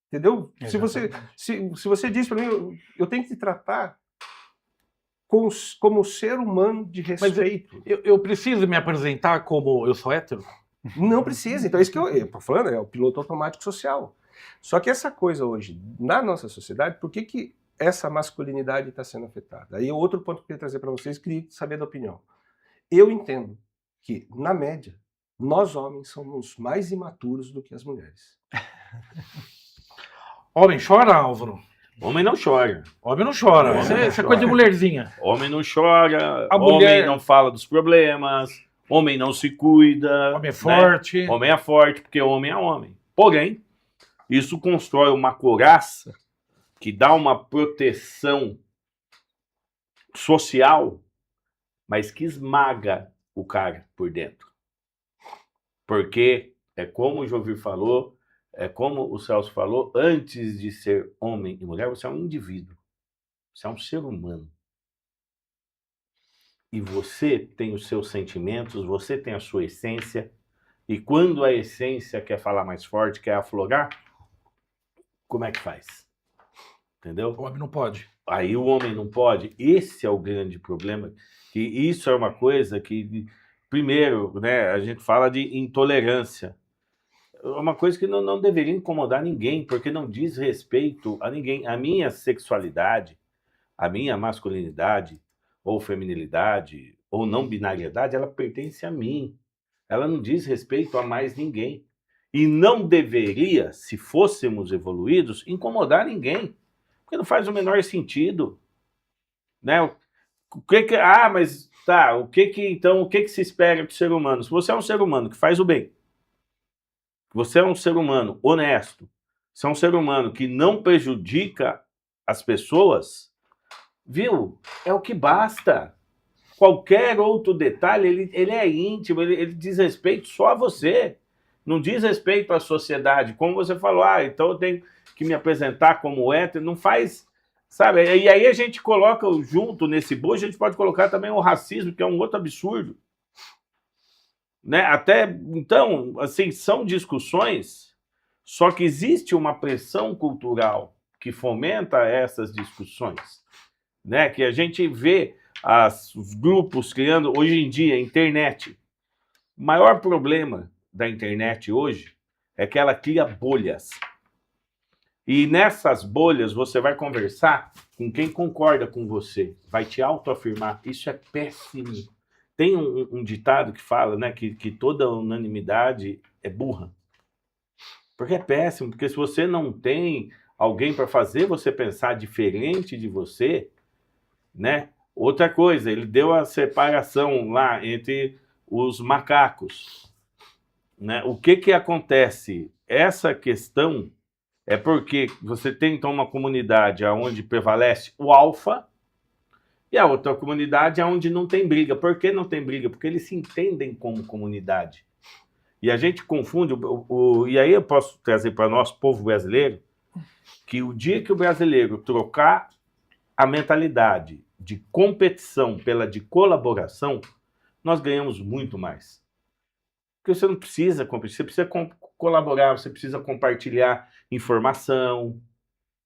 entendeu? Se você diz para mim, eu tenho que te tratar como ser humano de respeito. Eu preciso me apresentar como eu sou hétero? Não precisa. Então, é isso que eu estou falando, é o piloto automático social. Só que essa coisa hoje, na nossa sociedade, por que essa masculinidade está sendo afetada? Aí é outro ponto que eu queria trazer para vocês, queria saber da opinião. Eu entendo que, na média, nós homens somos mais imaturos do que as mulheres. Homem chora, Álvaro? Homem não chora. Homem não chora. Homem Isso não é chora. coisa de mulherzinha. Homem não chora, A homem mulher- não fala dos problemas, homem não se cuida. Homem é né? forte. Homem é forte, porque homem é homem. Porém, isso constrói uma couraça que dá uma proteção social, mas que esmaga o cara por dentro. Porque é como o Jovir falou, é como o Celso falou, antes de ser homem e mulher, você é um indivíduo. Você é um ser humano. E você tem os seus sentimentos, você tem a sua essência. E quando a essência quer falar mais forte, quer aflorar, como é que faz? Entendeu? O homem não pode. Aí o homem não pode. Esse é o grande problema. Que isso é uma coisa que, primeiro, né, a gente fala de intolerância. É uma coisa que não deveria incomodar ninguém, porque não diz respeito a ninguém. A minha sexualidade, a minha masculinidade, ou feminilidade, ou não binariedade, ela pertence a mim. Ela não diz respeito a mais ninguém. E não deveria, se fôssemos evoluídos, incomodar ninguém. Porque não faz o menor sentido. Né? Mas tá, o que se espera do ser humano? Se você é um ser humano que faz o bem, você é um ser humano honesto, você é um ser humano que não prejudica as pessoas, viu? É o que basta. Qualquer outro detalhe, ele é íntimo, ele diz respeito só a você. Não diz respeito à sociedade. Como você falou, então eu tenho que me apresentar como hétero, não faz, sabe? E aí a gente coloca junto nesse bolo, a gente pode colocar também o racismo, que é um outro absurdo. Né? Até, então, assim, são discussões, só que existe uma pressão cultural que fomenta essas discussões, né? Que a gente vê os grupos criando, hoje em dia, a internet. O maior problema da internet hoje é que ela cria bolhas. E nessas bolhas você vai conversar com quem concorda com você, vai te autoafirmar. Isso é péssimo. Tem um ditado que fala, né, que toda unanimidade é burra. Porque é péssimo, porque se você não tem alguém para fazer você pensar diferente de você, né? Outra coisa, ele deu a separação lá entre os macacos. Né? O que acontece? Essa questão é porque você tem então uma comunidade onde prevalece o alfa e a outra comunidade onde não tem briga. Por que não tem briga? Porque eles se entendem como comunidade. E a gente confunde, e aí eu posso trazer para nós, povo brasileiro, que o dia que o brasileiro trocar a mentalidade de competição pela de colaboração, nós ganhamos muito mais. Porque você não precisa competir, você precisa colaborar, você precisa compartilhar informação,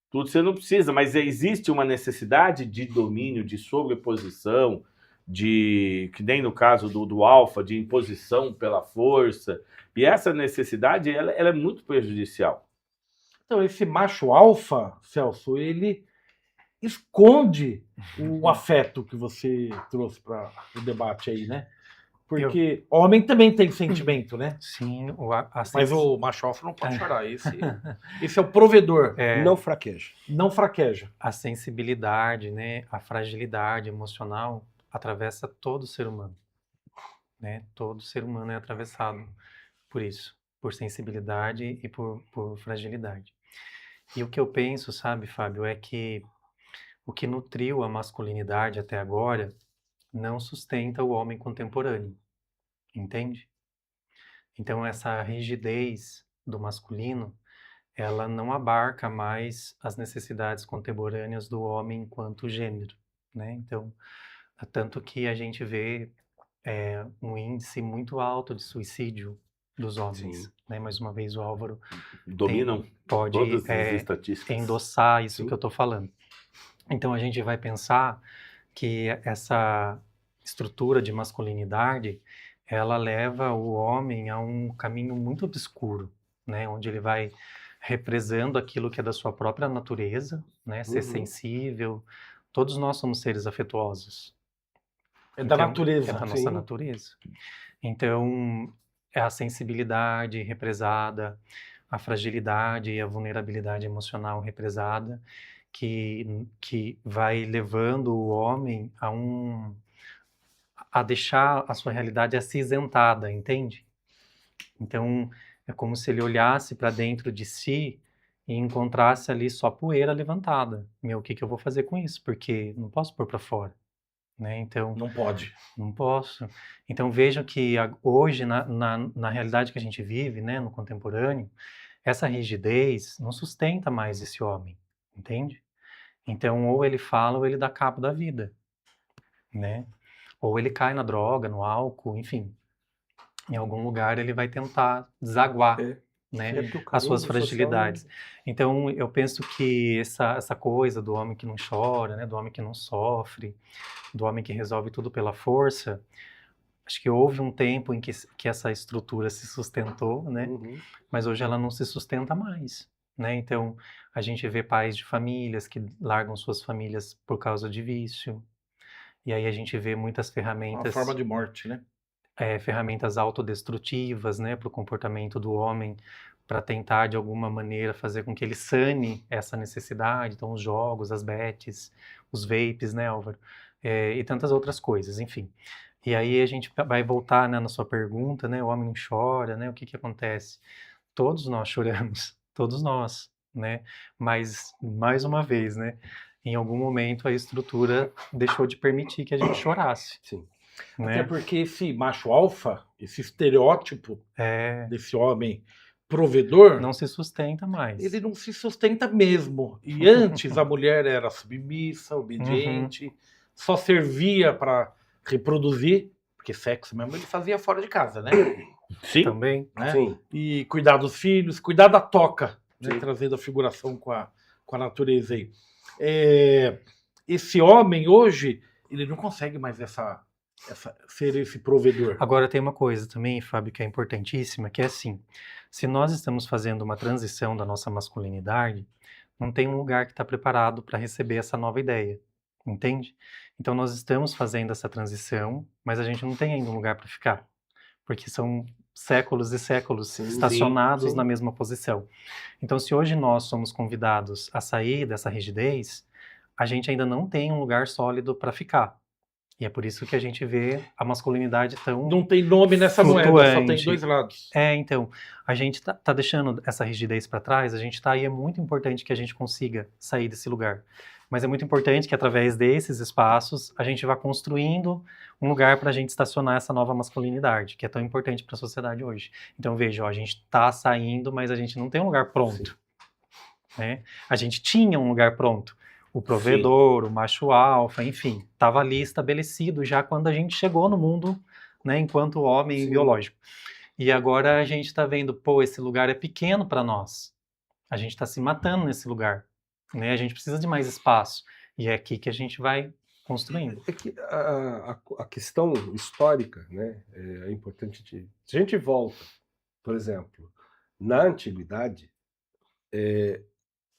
tudo você não precisa, mas existe uma necessidade de domínio, de sobreposição, que nem no caso do alfa, de imposição pela força, e essa necessidade ela é muito prejudicial. Então, esse macho alfa, Celso, ele esconde o afeto que você trouxe para o debate aí, né? Porque homem também tem sentimento, né? Sim, Mas o macho alfa não pode chorar. Esse é o provedor. Não fraqueja. Não fraqueja. A sensibilidade, né, a fragilidade emocional atravessa todo ser humano. Né? Todo ser humano é atravessado por isso, por sensibilidade e por fragilidade. E o que eu penso, sabe, Fábio, é que o que nutriu a masculinidade até agora não sustenta o homem contemporâneo, entende? Então essa rigidez do masculino, ela não abarca mais as necessidades contemporâneas do homem enquanto gênero, né? Então, tanto que a gente vê um índice muito alto de suicídio dos homens, Sim. né? Mais uma vez o Álvaro Dominam pode todas as estatísticas. endossar isso Sim. que eu estou falando. Então a gente vai pensar que essa estrutura de masculinidade, ela leva o homem a um caminho muito obscuro, né? Onde ele vai represando aquilo que é da sua própria natureza, né? Ser sensível. Todos nós somos seres afetuosos. É da Então, natureza. é da nossa sim. natureza. Então, é a sensibilidade represada, a fragilidade e a vulnerabilidade emocional represada, que vai levando o homem a deixar a sua realidade acinzentada, entende? Então, é como se ele olhasse para dentro de si e encontrasse ali só poeira levantada. Meu, o que que eu vou fazer com isso? Porque não posso pôr para fora, né? Então, Não pode. não posso. Então vejam que hoje, na realidade que a gente vive, né, no contemporâneo, essa rigidez não sustenta mais esse homem, entende? Então ou ele fala ou ele dá cabo da vida, né? Ou ele cai na droga, no álcool, enfim. Em algum lugar ele vai tentar desaguar, né, É porque o as suas carinho social fragilidades. Então eu penso que essa coisa do homem que não chora, né, do homem que não sofre, do homem que resolve tudo pela força, acho que houve um tempo em que essa estrutura se sustentou, né? Mas hoje ela não se sustenta mais, né? Então a gente vê pais de famílias que largam suas famílias por causa de vício, e aí a gente vê muitas Uma ferramentas, forma de morte, né? ferramentas autodestrutivas, né, para o comportamento do homem, para tentar de alguma maneira fazer com que ele sane essa necessidade. Então os jogos, as bets, os vapes, né, Álvaro? E tantas outras coisas, enfim. E aí a gente vai voltar, né, na sua pergunta, né, o homem não chora, né, o que que acontece? Todos nós choramos, todos nós, né, mas, mais uma vez, né, em algum momento a estrutura deixou de permitir que a gente chorasse, Sim. Até né? porque esse macho alfa, esse estereótipo desse homem provedor, Não se sustenta mais. ele não se sustenta mesmo. E antes a mulher era submissa, obediente, só servia para reproduzir, porque sexo mesmo ele fazia fora de casa, né? Sim. Também. Né? Sim. E cuidar dos filhos, cuidar da toca, né? Sim. Trazendo a figuração com a natureza aí. Esse homem hoje, ele não consegue mais ser esse provedor. Agora tem uma coisa também, Fábio, que é importantíssima, que é assim, se nós estamos fazendo uma transição da nossa masculinidade, não tem um lugar que está preparado para receber essa nova ideia, entende? Então nós estamos fazendo essa transição, mas a gente não tem ainda um lugar para ficar, porque são séculos e séculos Sim, estacionados sim. na mesma posição. Então se hoje nós somos convidados a sair dessa rigidez, a gente ainda não tem um lugar sólido para ficar. E é por isso que a gente vê a masculinidade tão Não tem nome nessa moeda, só tem flutuante. dois lados. Então, a gente tá deixando essa rigidez para trás, a gente tá aí, é muito importante que a gente consiga sair desse lugar. Mas é muito importante que através desses espaços a gente vá construindo um lugar para a gente estacionar essa nova masculinidade, que é tão importante para a sociedade hoje. Então veja, a gente tá saindo, mas a gente não tem um lugar pronto, né? A gente tinha um lugar pronto. O provedor, o macho alfa, enfim, estava ali estabelecido já quando a gente chegou no mundo, né, enquanto homem Sim. biológico. E agora a gente está vendo, pô, esse lugar é pequeno para nós. A gente está se matando nesse lugar, né? A gente precisa de mais espaço. E é aqui que a gente vai construindo. É que a questão histórica, né, é importante. Se a gente volta, por exemplo, na antiguidade,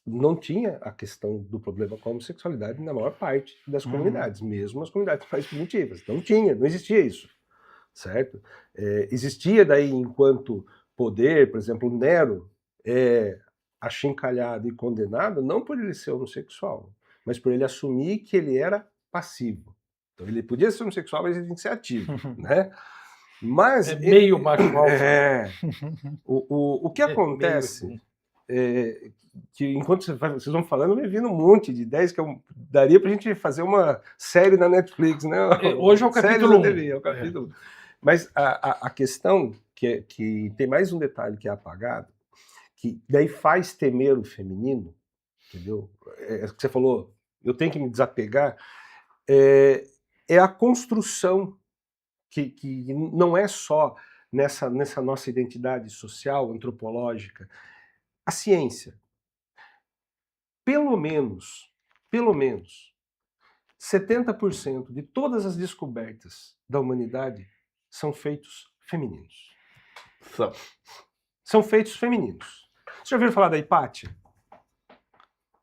não tinha a questão do problema com a homossexualidade na maior parte das comunidades, mesmo as comunidades mais primitivas. Não existia isso, certo? Existia daí, enquanto poder, por exemplo, Nero é achincalhado e condenado não por ele ser homossexual, mas por ele assumir que ele era passivo. Então ele podia ser homossexual, mas ele tinha que ser ativo, né? Mas meio macho alfa. o que acontece que enquanto vocês vão falando, me vindo um monte de ideias que daria pra gente fazer uma série na Netflix, né? Hoje é o capítulo 1. É o capítulo 1. Mas a questão, que tem mais um detalhe que é apagado, que daí faz temer o feminino, entendeu? Que você falou, eu tenho que me desapegar, é a construção que não é só nessa nossa identidade social, antropológica, a ciência. Pelo menos 70% de todas as descobertas da humanidade são feitos femininos. São feitos femininos. Você já ouviu falar da Hipátia?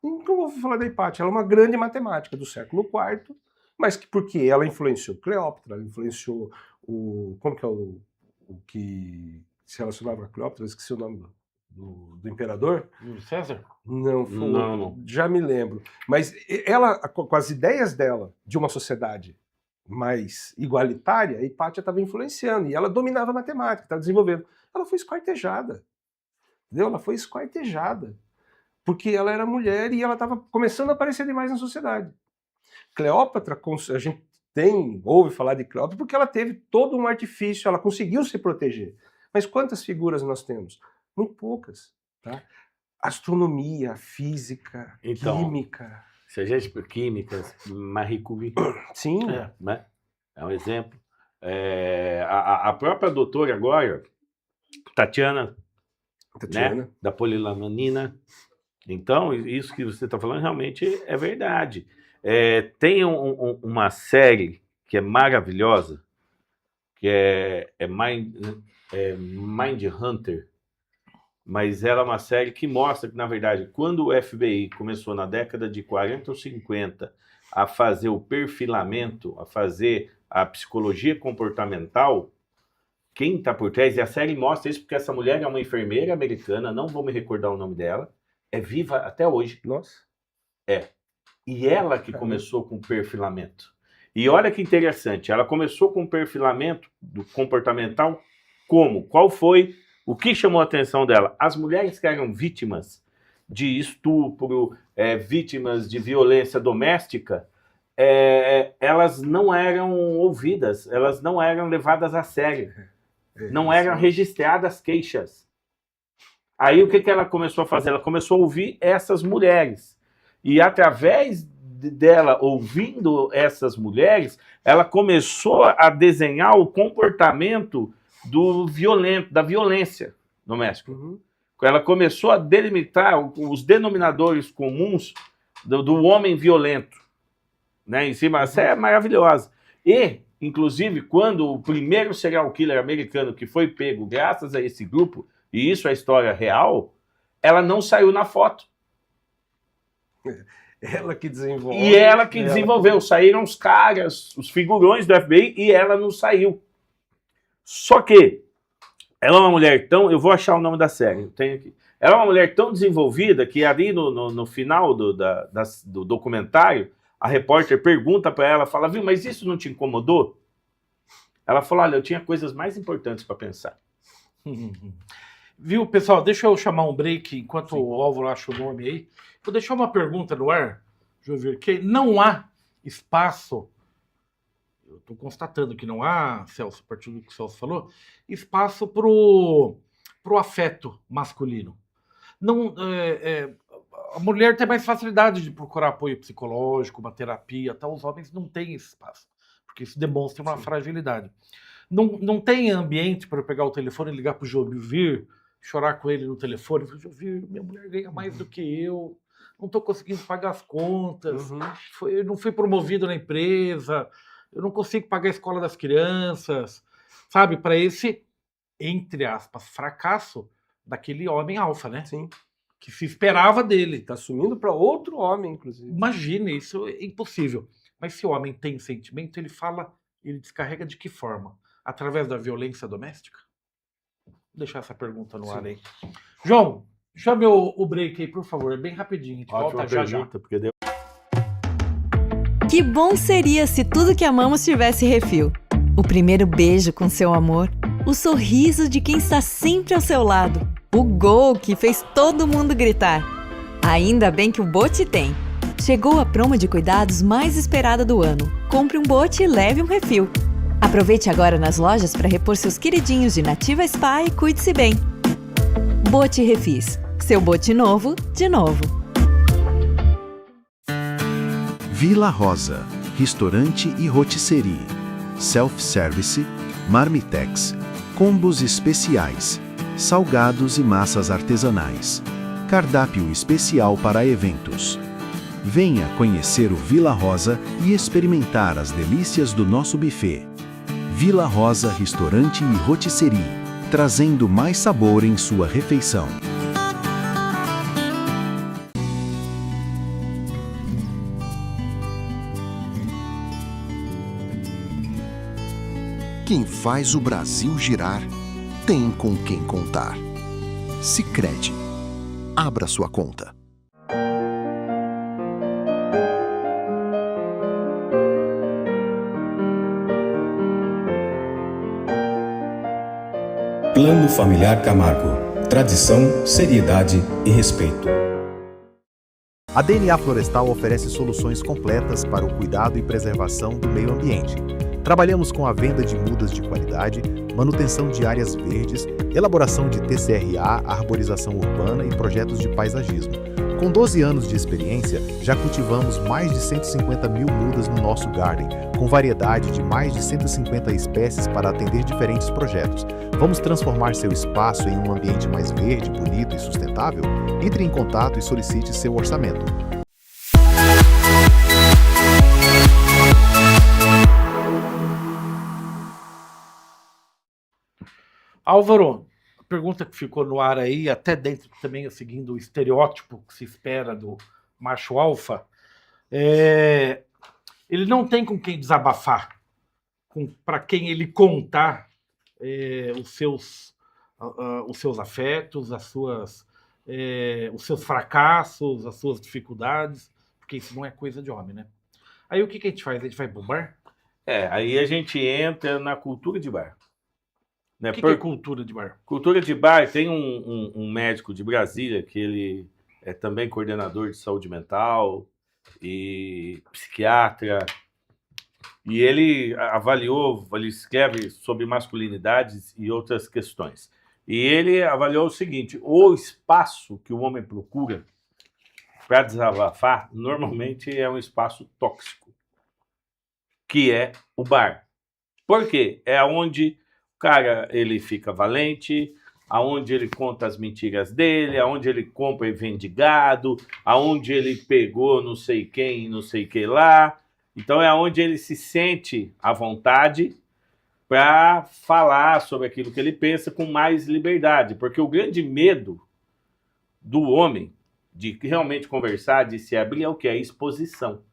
Nunca ouvi falar da Hipátia. Ela é uma grande matemática do século IV, mas porque ela influenciou Cleópatra, ela influenciou como que é o que se relacionava a Cleópatra? Eu esqueci o nome do imperador. Júlio César? Não, Não. Já me lembro. Mas ela, com as ideias dela de uma sociedade mais igualitária, a Hipátia estava influenciando, e ela dominava a matemática, estava desenvolvendo. Ela foi esquartejada. Entendeu? Ela foi esquartejada. Porque ela era mulher e ela estava começando a aparecer demais na sociedade. Cleópatra, a gente ouve falar de Cleópatra porque ela teve todo um artifício, ela conseguiu se proteger. Mas quantas figuras nós temos? Muito poucas. Tá? Astronomia, física, química. Se a gente por químicas, Marie Curie, Sim. né? É um exemplo. A própria doutora agora, Tatiana. Né? Da polilamanina. Então, isso que você está falando realmente é verdade. Tem uma série que é maravilhosa, que é Mind Hunter, mas ela é uma série que mostra que, na verdade, quando o FBI começou na década de 40 ou 50 a fazer o perfilamento, a fazer a psicologia comportamental, quem está por trás, e a série mostra isso porque essa mulher é uma enfermeira americana, não vou me recordar o nome dela, é viva até hoje. Nossa. E ela que começou com o perfilamento. E olha que interessante, ela começou com o perfilamento do comportamental como? Qual foi o que chamou a atenção dela? As mulheres que eram vítimas de estupro, vítimas de violência doméstica, elas não eram ouvidas, elas não eram levadas a sério. Não eram registradas queixas. Aí o que ela começou a fazer? Ela começou a ouvir essas mulheres. E através dela ouvindo essas mulheres, ela começou a desenhar o comportamento da violência doméstica. Uhum. Ela começou a delimitar os denominadores comuns do homem violento. Né? Em cima, essa é maravilhosa. E, inclusive, quando o primeiro serial killer americano que foi pego graças a esse grupo, e isso é história real, ela não saiu na foto. Ela que desenvolveu. E ela que desenvolveu. Saíram os caras, os figurões do FBI, e ela não saiu. Só que ela é uma mulher tão... Eu vou achar o nome da série, eu tenho aqui. Ela é uma mulher tão desenvolvida que ali no final do documentário, a repórter pergunta para ela, fala, viu, mas isso não te incomodou? Ela falou, olha, eu tinha coisas mais importantes para pensar. Viu, pessoal, deixa eu chamar um break enquanto o Álvaro acha o nome aí. Vou deixar uma pergunta no ar, Jovir, que não há espaço, eu estou constatando que não há, Celso, a partir do que o Celso falou, espaço pro afeto masculino. Não, a mulher tem mais facilidade de procurar apoio psicológico, uma terapia, tal. Os homens não têm esse espaço, porque isso demonstra uma fragilidade. Não tem ambiente para eu pegar o telefone e ligar para o Jovir, chorar com ele no telefone. Jovir, minha mulher ganha mais do que eu, não estou conseguindo pagar as contas, eu não fui promovido na empresa, eu não consigo pagar a escola das crianças, sabe? Para esse, entre aspas, fracasso daquele homem alfa, né? Sim. Que se esperava dele. Está assumindo para outro homem, inclusive. Imagina, isso é impossível. Mas se o homem tem sentimento, ele descarrega de que forma? Através da violência doméstica? Vou deixar essa pergunta no ar aí. João, chame o break aí, por favor, bem rapidinho. A gente volta já. Porque deu... Que bom seria se tudo que amamos tivesse refil. O primeiro beijo com seu amor, o sorriso de quem está sempre ao seu lado, O gol que fez todo mundo gritar. Ainda bem que o Bote tem. Chegou a promo de cuidados mais esperada do ano. Compre um Bote e leve um refil. Aproveite agora nas lojas para repor seus queridinhos de Nativa Spa e cuide-se bem. Bote Refis. Seu bote novo, de novo. Vila Rosa, restaurante e rotisserie, self-service, marmitex, combos especiais, salgados e massas artesanais, cardápio especial para eventos. Venha conhecer o Vila Rosa e experimentar as delícias do nosso buffet. Vila Rosa, restaurante e rotisserie, trazendo mais sabor em sua refeição. Quem faz o Brasil girar, tem com quem contar. Sicredi. Abra sua conta. Plano Familiar Camargo. Tradição, seriedade e respeito. A DNA Florestal oferece soluções completas para o cuidado e preservação do meio ambiente. Trabalhamos com a venda de mudas de qualidade, manutenção de áreas verdes, elaboração de TCRA, arborização urbana e projetos de paisagismo. Com 12 anos de experiência, já cultivamos mais de 150 mil mudas no nosso garden, com variedade de mais de 150 espécies para atender diferentes projetos. Vamos transformar seu espaço em um ambiente mais verde, bonito e sustentável? Entre em contato e solicite seu orçamento. Álvaro, a pergunta que ficou no ar aí, até dentro também seguindo o estereótipo que se espera do macho alfa, ele não tem com quem desabafar, para quem ele contar os seus afetos, os seus fracassos, as suas dificuldades, porque isso não é coisa de homem, né? Aí o que a gente faz? A gente vai pro bar? Aí a gente entra na cultura de bar. Né? O que é cultura de bar? Cultura de bar, tem um médico de Brasília que ele é também coordenador de saúde mental e psiquiatra, e ele ele escreve sobre masculinidades e outras questões. E ele avaliou o seguinte: o espaço que o homem procura para desabafar normalmente é um espaço tóxico, que é o bar. Por quê? É onde o cara ele fica valente, aonde ele conta as mentiras dele, aonde ele compra e vende gado, aonde ele pegou não sei quem, não sei que lá. Então é onde ele se sente à vontade para falar sobre aquilo que ele pensa com mais liberdade, porque o grande medo do homem de realmente conversar, de se abrir, é o que? É a exposição.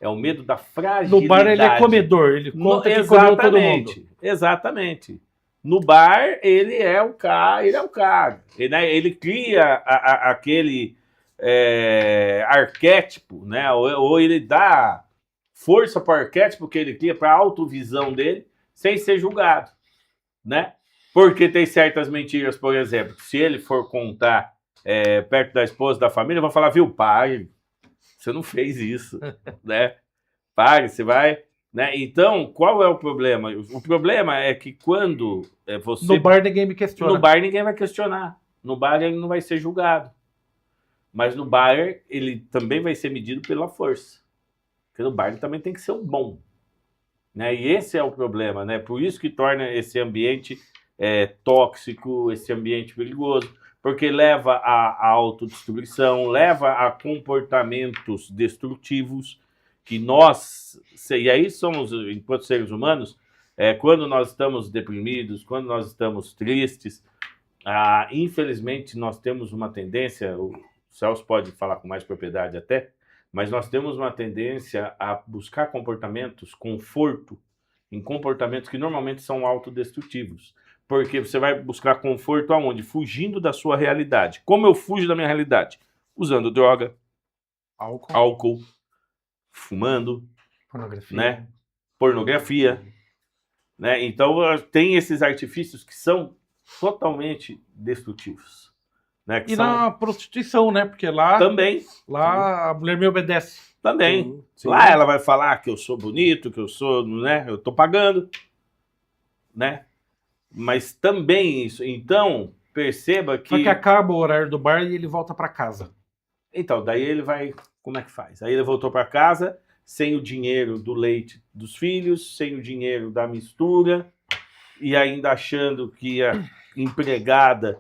É o medo da fragilidade. No bar ele é comedor, ele conta que comeu todo mundo. Exatamente. No bar ele é o cara. Ele cria aquele arquétipo, né? Ou ele dá força para o arquétipo que ele cria, para a autovisão dele, sem ser julgado, né? Porque tem certas mentiras, por exemplo, se ele for contar perto da esposa, da família, vão falar, viu, pai, você não fez isso, né? Pare, você vai... Né? Então, qual é o problema? O problema é que quando você... No bar ninguém me questiona. No bar ninguém vai questionar. No bar ele não vai ser julgado. Mas no bar ele também vai ser medido pela força. Porque no bar ele também tem que ser um bom. Né? E esse é o problema. Né? Por isso que torna esse ambiente tóxico, esse ambiente perigoso. Porque leva à autodestruição, leva a comportamentos destrutivos, que nós, e aí somos, enquanto seres humanos, quando nós estamos deprimidos, quando nós estamos tristes, infelizmente nós temos uma tendência, o Celso pode falar com mais propriedade até, mas nós temos uma tendência a buscar conforto, em comportamentos que normalmente são autodestrutivos. Porque você vai buscar conforto aonde? Fugindo da sua realidade. Como eu fujo da minha realidade? Usando droga, álcool, fumando, pornografia, né? Então tem esses artifícios que são totalmente destrutivos, né? Que E são na prostituição, né? Porque lá, também. lá a mulher me obedece. Também. Sim. Lá ela vai falar que eu sou bonito, que eu sou, né? Eu tô pagando, né? Mas também isso. Então, perceba Só que... que acaba o horário do bar e ele volta pra casa. Então, daí ele vai... Como é que faz? Aí ele voltou para casa sem o dinheiro do leite dos filhos, sem o dinheiro da mistura, e ainda achando que a empregada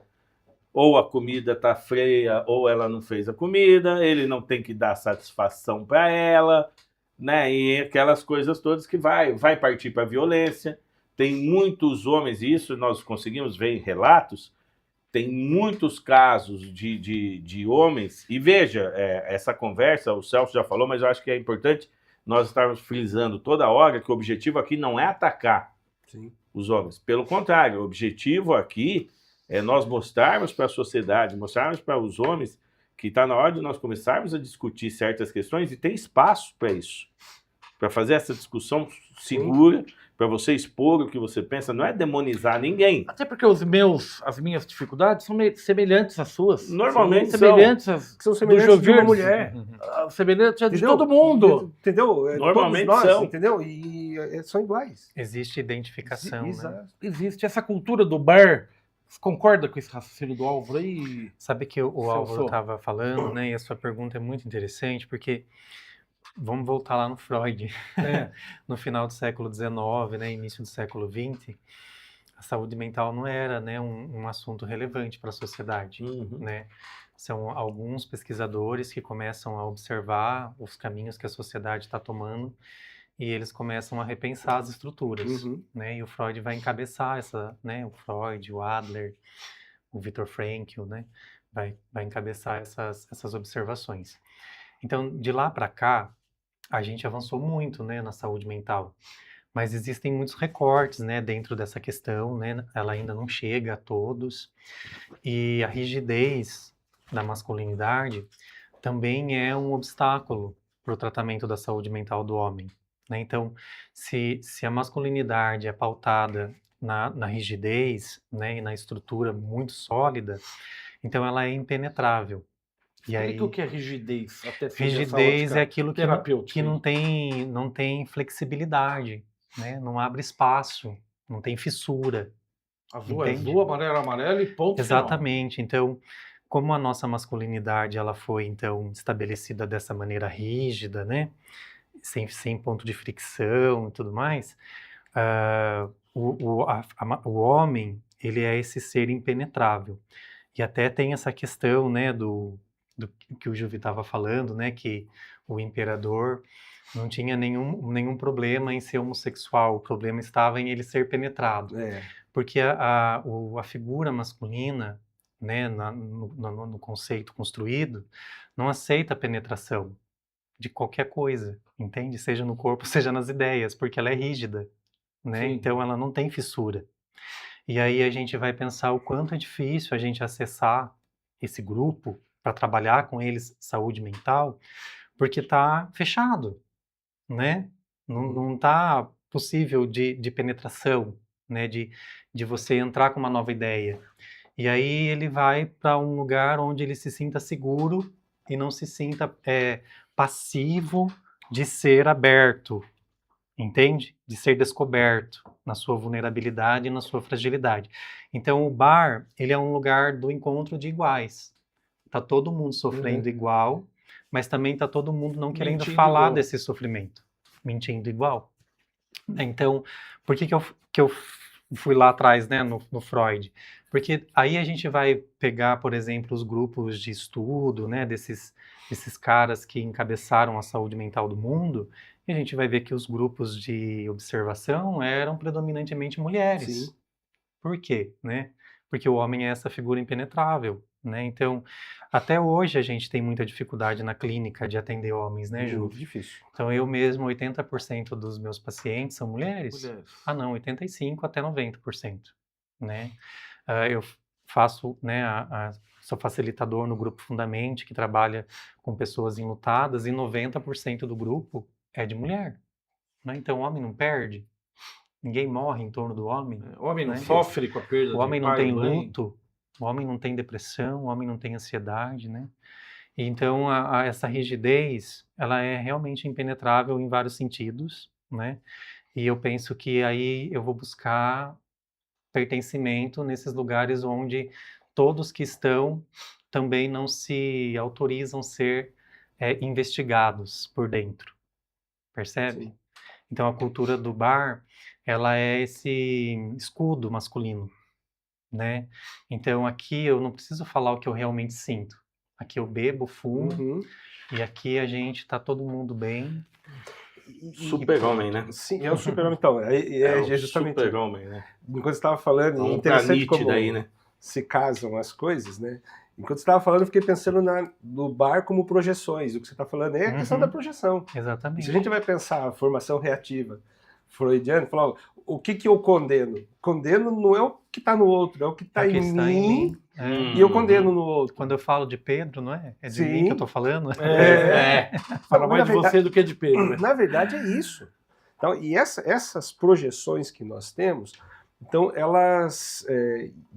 ou a comida tá freia ou ela não fez a comida, ele não tem que dar satisfação para ela, né? E aquelas coisas todas que vai partir para violência. Tem muitos homens, e isso nós conseguimos ver em relatos, tem muitos casos de homens, e veja, essa conversa, o Celso já falou, mas eu acho que é importante nós estarmos frisando toda hora que o objetivo aqui não é atacar os homens. Pelo contrário, o objetivo aqui é nós mostrarmos para a sociedade, mostrarmos para os homens que está na hora de nós começarmos a discutir certas questões e tem espaço para isso, para fazer essa discussão segura, para você expor o que você pensa, não é demonizar ninguém. Até porque as minhas dificuldades são semelhantes às suas. Normalmente são semelhantes às São semelhantes do de uma Jovir, mulher. semelhantes às de Entendeu? todo mundo. Entendeu? Normalmente Todos nós, são. entendeu? E são iguais. Existe identificação, né? Exato. Existe essa cultura do bar. Você concorda com esse raciocínio do Álvaro aí? Sabe que o Celso. Álvaro estava falando, né? E a sua pergunta é muito interessante, porque vamos voltar lá no Freud. No final do século XIX, né, início do século XX, a saúde mental não era, né, um assunto relevante para a sociedade. Né? São alguns pesquisadores que começam a observar os caminhos que a sociedade está tomando e eles começam a repensar as estruturas. Né? E o Freud vai encabeçar né, o Freud, o Adler, o Viktor Frankl, né, vai encabeçar essas observações. Então, de lá para cá, a gente avançou muito, né, na saúde mental, mas existem muitos recortes, né, dentro dessa questão, né, ela ainda não chega a todos, e a rigidez da masculinidade também é um obstáculo para o tratamento da saúde mental do homem, né? Então, se a masculinidade é pautada na rigidez, né, e na estrutura muito sólida, então ela é impenetrável. E aí, o que é rigidez? Até rigidez é aquilo que não não tem flexibilidade, né? Não abre espaço, não tem fissura. Azul é entende? azul, amarelo é amarelo e ponto Exatamente. Então, como a nossa masculinidade ela foi então estabelecida dessa maneira rígida, né? Sem ponto de fricção e tudo mais, o homem ele é esse ser impenetrável. E até tem essa questão, né, do que o Juvi estava falando, né, que o imperador não tinha nenhum problema em ser homossexual, o problema estava em ele ser penetrado. Porque a figura masculina, né, no conceito construído, não aceita a penetração de qualquer coisa, entende? Seja no corpo, seja nas ideias, porque ela é rígida, né? Então ela não tem fissura. E aí a gente vai pensar o quanto é difícil a gente acessar esse grupo para trabalhar com eles saúde mental, porque está fechado, né? Não está possível de penetração, né? De você entrar com uma nova ideia. E aí ele vai para um lugar onde ele se sinta seguro e não se sinta passivo de ser aberto, entende? De ser descoberto na sua vulnerabilidade e na sua fragilidade. Então o bar, ele é um lugar do encontro de iguais. Tá todo mundo sofrendo igual, mas também tá todo mundo não querendo falar desse sofrimento, mentindo igual. Então, por que eu fui lá atrás, né, no Freud? Porque aí a gente vai pegar, por exemplo, os grupos de estudo, né, desses caras que encabeçaram a saúde mental do mundo, e a gente vai ver que os grupos de observação eram predominantemente mulheres. Sim. Por quê? Né? Porque o homem é essa figura impenetrável, né? Então, até hoje a gente tem muita dificuldade na clínica de atender homens, né, Ju? Muito difícil. Então, eu mesmo, 80% dos meus pacientes são mulheres. Ah, não, 85% até 90%, né? Eu faço, né, sou facilitador no grupo Fundamente, que trabalha com pessoas enlutadas, e 90% do grupo é de mulher, né? Então o homem não perde, ninguém morre em torno do homem. O homem não né? sofre com a perda do O homem não pai, tem mãe. luto, O homem não tem depressão, o homem não tem ansiedade, né? Então, essa rigidez, ela é realmente impenetrável em vários sentidos, né? E eu penso que aí eu vou buscar pertencimento nesses lugares onde todos que estão também não se autorizam ser investigados por dentro, percebe? Sim. Então, a cultura do bar, ela é esse escudo masculino, né? Então, aqui eu não preciso falar o que eu realmente sinto. Aqui eu bebo, fumo, Uhum. e aqui a gente tá todo mundo bem. Super-homem, né? Sim, é o super-homem. Então, é o justamente... super-homem, né? Enquanto você estava falando, Vamos interessante pra como Nietzsche daí, né? se casam as coisas, né? Enquanto você estava falando, eu fiquei pensando no bar como projeções. O que você está falando é a questão da projeção. E Exatamente. se a gente vai pensar a formação reativa freudiana, falar, ó, o que eu condeno? Condeno não é o que está no outro, é o que está em mim, e eu condeno no outro. Quando eu falo de Pedro, não é? É de Sim. mim que eu estou falando? Fala mais de você do que de Pedro. Né? Na verdade, é isso. Então, e essas projeções que nós temos, então, elas...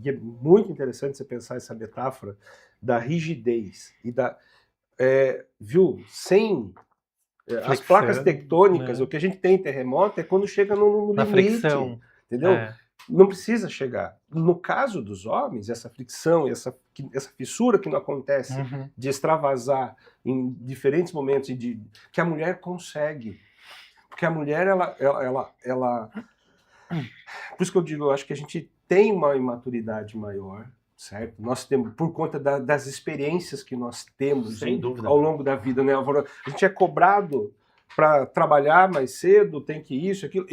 e é muito interessante você pensar essa metáfora da rigidez e da... viu? Sem... as placas tectônicas, né? o que a gente tem em terremoto é quando chega no Na limite. fricção. Entendeu? Não precisa chegar. No caso dos homens, essa fricção, essa fissura que não acontece de extravasar em diferentes momentos, que a mulher consegue. Porque a mulher, ela... Por isso que eu digo, eu acho que a gente tem uma imaturidade maior, certo? Nós temos, por conta das experiências que nós temos Sem dúvida. ao longo da vida, né? A gente é cobrado para trabalhar mais cedo, tem que isso, aquilo.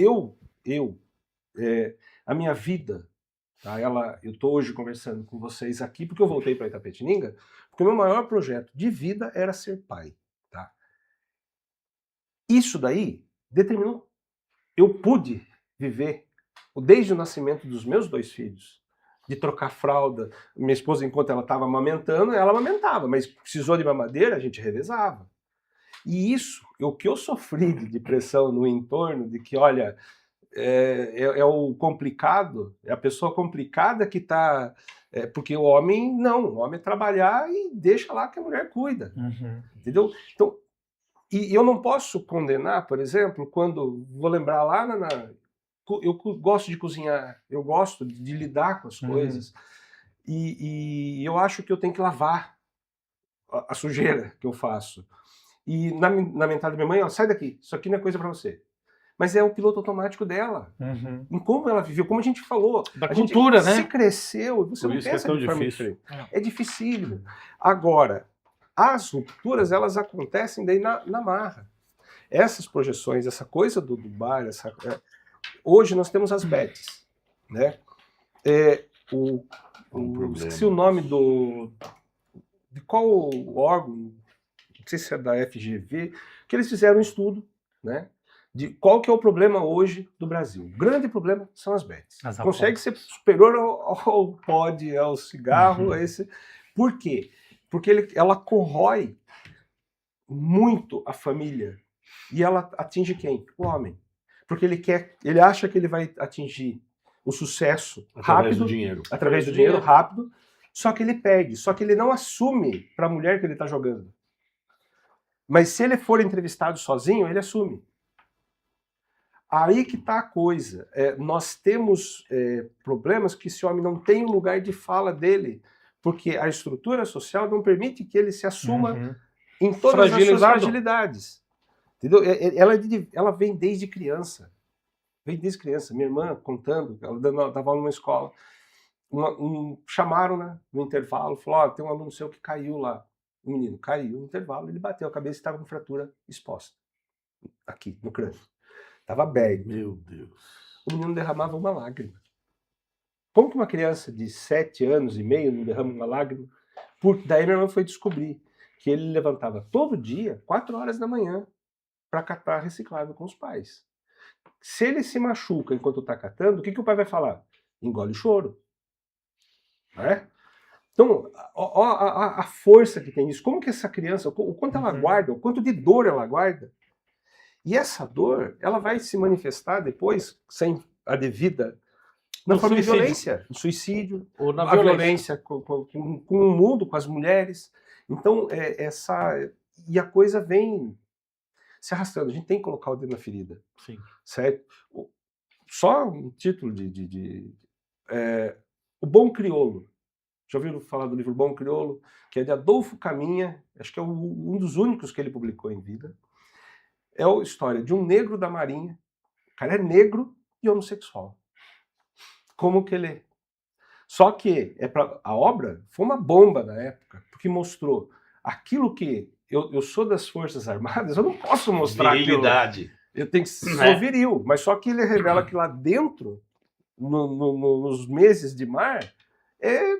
A minha vida, tá? Eu estou hoje conversando com vocês aqui porque eu voltei para Itapetininga, porque o meu maior projeto de vida era ser pai. Tá? Isso daí determinou. Eu pude viver, desde o nascimento dos meus 2 filhos, de trocar fralda. Minha esposa, enquanto ela estava amamentando, ela amamentava, mas precisou de mamadeira, a gente revezava. E isso, o que eu sofri de depressão no entorno, de que, olha... É o complicado, é a pessoa complicada que está... porque o homem é trabalhar e deixa lá que a mulher cuida. Entendeu? Então, e eu não posso condenar, por exemplo, quando... Vou lembrar lá eu gosto de cozinhar, eu gosto de lidar com as coisas, e eu acho que eu tenho que lavar a sujeira que eu faço. E na mentalidade da minha mãe, ó, sai daqui, isso aqui não é coisa para você. Mas é o piloto automático dela. Em como ela viveu, como a gente falou. Da cultura, né? Se cresceu, você Por não isso que é pensa tão de forma difícil. diferente. É dificílimo. Agora, as rupturas, elas acontecem daí na marra. Essas projeções, essa coisa do bar, hoje nós temos as bets, né? Esqueci o nome de qual órgão, não sei se é da FGV, que eles fizeram um estudo, né? De qual que é o problema hoje do Brasil. O grande problema são as bets. Consegue ser superior ao pod, ao cigarro, a esse. Por quê? Porque ela corrói muito a família. E ela atinge quem? O homem. Porque ele acha que ele vai atingir o sucesso através rápido, do dinheiro. Através do dinheiro rápido, só que ele perde. Só que ele não assume para a mulher que ele está jogando. Mas se ele for entrevistado sozinho, ele assume. Aí que está a coisa. Nós temos problemas que esse homem não tem um lugar de fala dele, porque a estrutura social não permite que ele se assuma em todas as suas fragilidades. Entendeu? Ela vem desde criança. Minha irmã contando, ela dava aula numa escola, chamaram, né, no intervalo, falou, tem um aluno seu que caiu lá. O menino caiu no intervalo, ele bateu a cabeça e estava com fratura exposta. Aqui, no crânio. Estava bem. Meu Deus. O menino derramava uma lágrima. Como que uma criança de 7 anos e meio não derrama uma lágrima? Daí minha irmã foi descobrir que ele levantava todo dia, 4 horas da manhã, para catar reciclável com os pais. Se ele se machuca enquanto está catando, o que o pai vai falar? Engole o choro. Não é? Então, a força que tem isso. Como que essa criança, o quanto ela guarda, o quanto de dor ela guarda. E essa dor, ela vai se manifestar depois, sem a devida Na No forma de suicídio. violência, no suicídio, Ou na a violência com o mundo, com as mulheres. Então, e a coisa vem se arrastando. A gente tem que colocar o dedo na ferida, Sim. certo? Só um título O Bom Crioulo. Já ouviram falar do livro Bom Crioulo? Que é de Adolfo Caminha, acho que é um dos únicos que ele publicou em vida. É a história de um negro da Marinha. O cara é negro e homossexual. Como que ele é? Só que a obra foi uma bomba na época, porque mostrou aquilo que eu sou das Forças Armadas, eu não posso mostrar Virilidade. eu tenho que ser viril, mas só que ele revela que lá dentro, nos meses de mar, é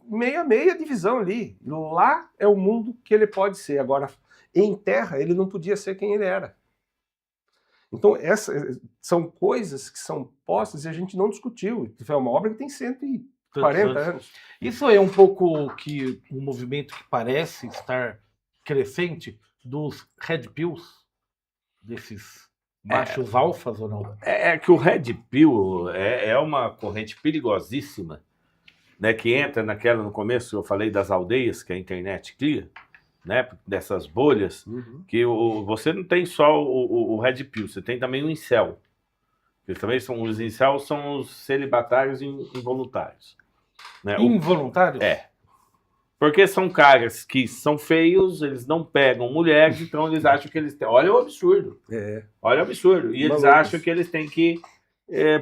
meia divisão ali. Lá é o mundo que ele pode ser. Agora, em terra, ele não podia ser quem ele era. Então, essas são coisas que são postas e a gente não discutiu. É uma obra que tem 140 anos. Isso é um pouco um movimento que parece estar crescente dos Red Pills, desses machos alfas ou não? É que o Red Pill é uma corrente perigosíssima, né, que entra no começo eu falei das aldeias que a internet cria, né, dessas bolhas, que você não tem só o Red Pill, você tem também o incel. Eles também os incels são os celibatários involuntários. Né? Involuntários? Porque são caras que são feios, eles não pegam mulheres, então eles acham que eles têm... Olha o absurdo. Olha o absurdo. E eles acham que eles têm que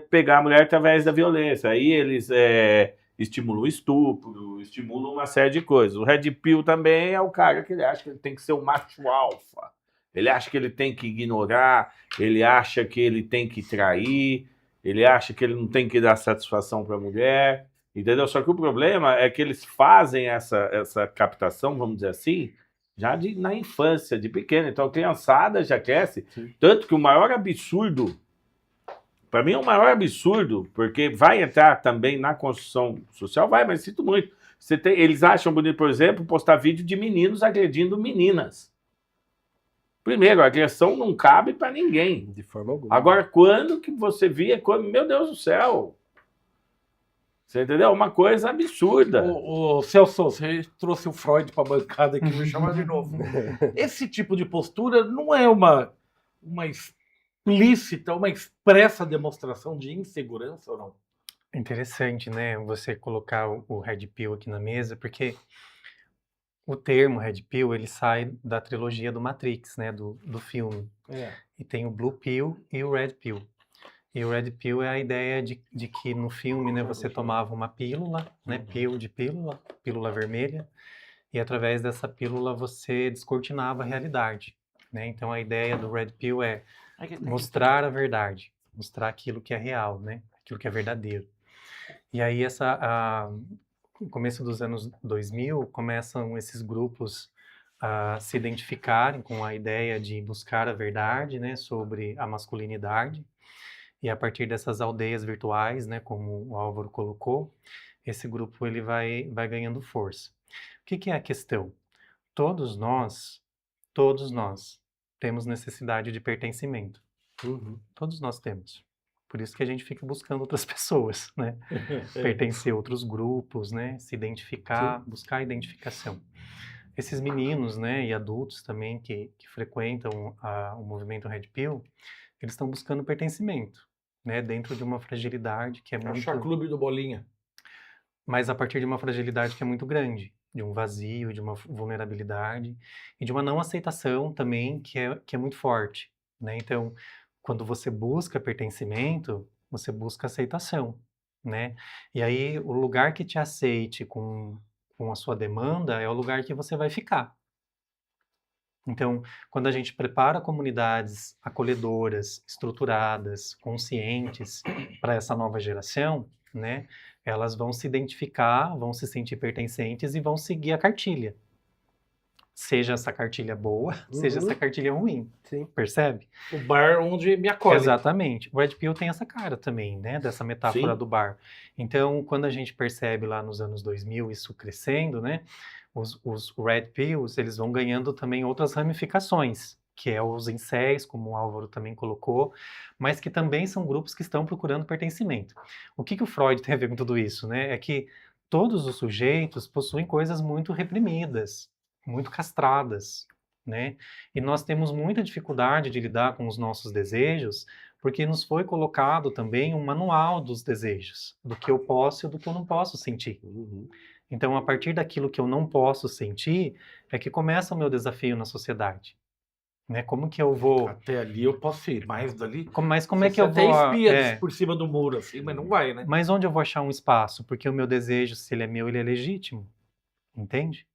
pegar a mulher através da violência. Aí eles estimulam o estupro, estimulam uma série de coisas. O Red Pill também é o cara que ele acha que ele tem que ser o macho alfa. Ele acha que ele tem que ignorar, ele acha que ele tem que trair, ele acha que ele não tem que dar satisfação para a mulher, entendeu? Só que o problema é que eles fazem essa captação, vamos dizer assim, já na infância, de pequeno. Então a criançada já cresce. Tanto que o maior absurdo, para mim é o maior absurdo, porque vai entrar também na construção social, mas sinto muito. Eles acham bonito, por exemplo, postar vídeo de meninos agredindo meninas. Primeiro, a agressão não cabe para ninguém. De forma alguma. Agora, quando que você via... Meu Deus do céu! Você entendeu? Uma coisa absurda. O Celso, você trouxe o Freud para a bancada aqui, me chamar de novo. Esse tipo de postura não é uma explícita, uma expressa demonstração de insegurança ou não? Interessante, né? Você colocar o Red Pill aqui na mesa, porque... O termo Red Pill, ele sai da trilogia do Matrix, né, do filme. E tem o Blue Pill e o Red Pill. E o Red Pill é a ideia de que no filme, né, você tomava uma pílula, né, pill de pílula vermelha, e através dessa pílula você descortinava a realidade, né? Então a ideia do Red Pill é mostrar a verdade, mostrar aquilo que é real, né, aquilo que é verdadeiro. E aí no começo dos anos 2000, começam esses grupos a se identificarem com a ideia de buscar a verdade, né, sobre a masculinidade. E a partir dessas aldeias virtuais, né, como o Álvaro colocou, esse grupo ele vai ganhando força. O que é a questão? Todos nós temos necessidade de pertencimento. Todos nós temos. Por isso que a gente fica buscando outras pessoas, né? Pertencer a outros grupos, né? Se identificar, buscar identificação. Esses meninos, né, e adultos também que frequentam o movimento Red Pill, eles estão buscando pertencimento, né? Dentro de uma fragilidade que é muito... Achar clube do Bolinha. Mas a partir de uma fragilidade que é muito grande, de um vazio, de uma vulnerabilidade e de uma não aceitação também que é muito forte, né? Então... Quando você busca pertencimento, você busca aceitação, né? E aí, o lugar que te aceite com a sua demanda é o lugar que você vai ficar. Então, quando a gente prepara comunidades acolhedoras, estruturadas, conscientes para essa nova geração, né? Elas vão se identificar, vão se sentir pertencentes e vão seguir a cartilha. Seja essa cartilha boa, seja essa cartilha ruim. Percebe? O bar onde me acolhe. Exatamente. O Red Pill tem essa cara também, né? Dessa metáfora do bar. Então, quando a gente percebe lá nos anos 2000 isso crescendo, né? Os Red Pills, eles vão ganhando também outras ramificações, que é os incels, como o Álvaro também colocou, mas que também são grupos que estão procurando pertencimento. O que o Freud tem a ver com tudo isso, né? É que todos os sujeitos possuem coisas muito reprimidas, muito castradas, né? E nós temos muita dificuldade de lidar com os nossos desejos, porque nos foi colocado também um manual dos desejos, do que eu posso e do que eu não posso sentir. Então, a partir daquilo que eu não posso sentir, é que começa o meu desafio na sociedade. Né? Como que eu vou... Até ali eu posso ir, mais dali... Mas como é que eu até vou... espia por cima do muro, assim, mas não vai, né? Mas onde eu vou achar um espaço? Porque o meu desejo, se ele é meu, ele é legítimo. Entende?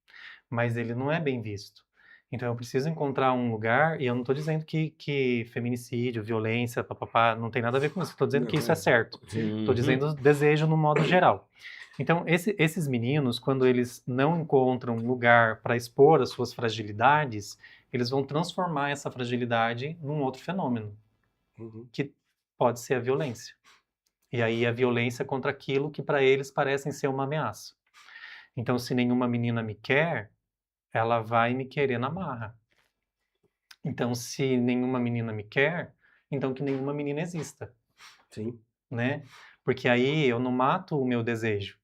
Mas ele não é bem visto. Então, eu preciso encontrar um lugar, e eu não estou dizendo que feminicídio, violência, papapá, não tem nada a ver com isso. Estou dizendo que isso é certo. Estou dizendo desejo no modo geral. Então, esses meninos, quando eles não encontram um lugar para expor as suas fragilidades, eles vão transformar essa fragilidade num outro fenômeno, que pode ser a violência. E aí a violência contra aquilo que para eles parecem ser uma ameaça. Então, se nenhuma menina me quer, ela vai me querer na marra. Então, se nenhuma menina me quer, então que nenhuma menina exista. Sim. Né? Porque aí eu não mato o meu desejo.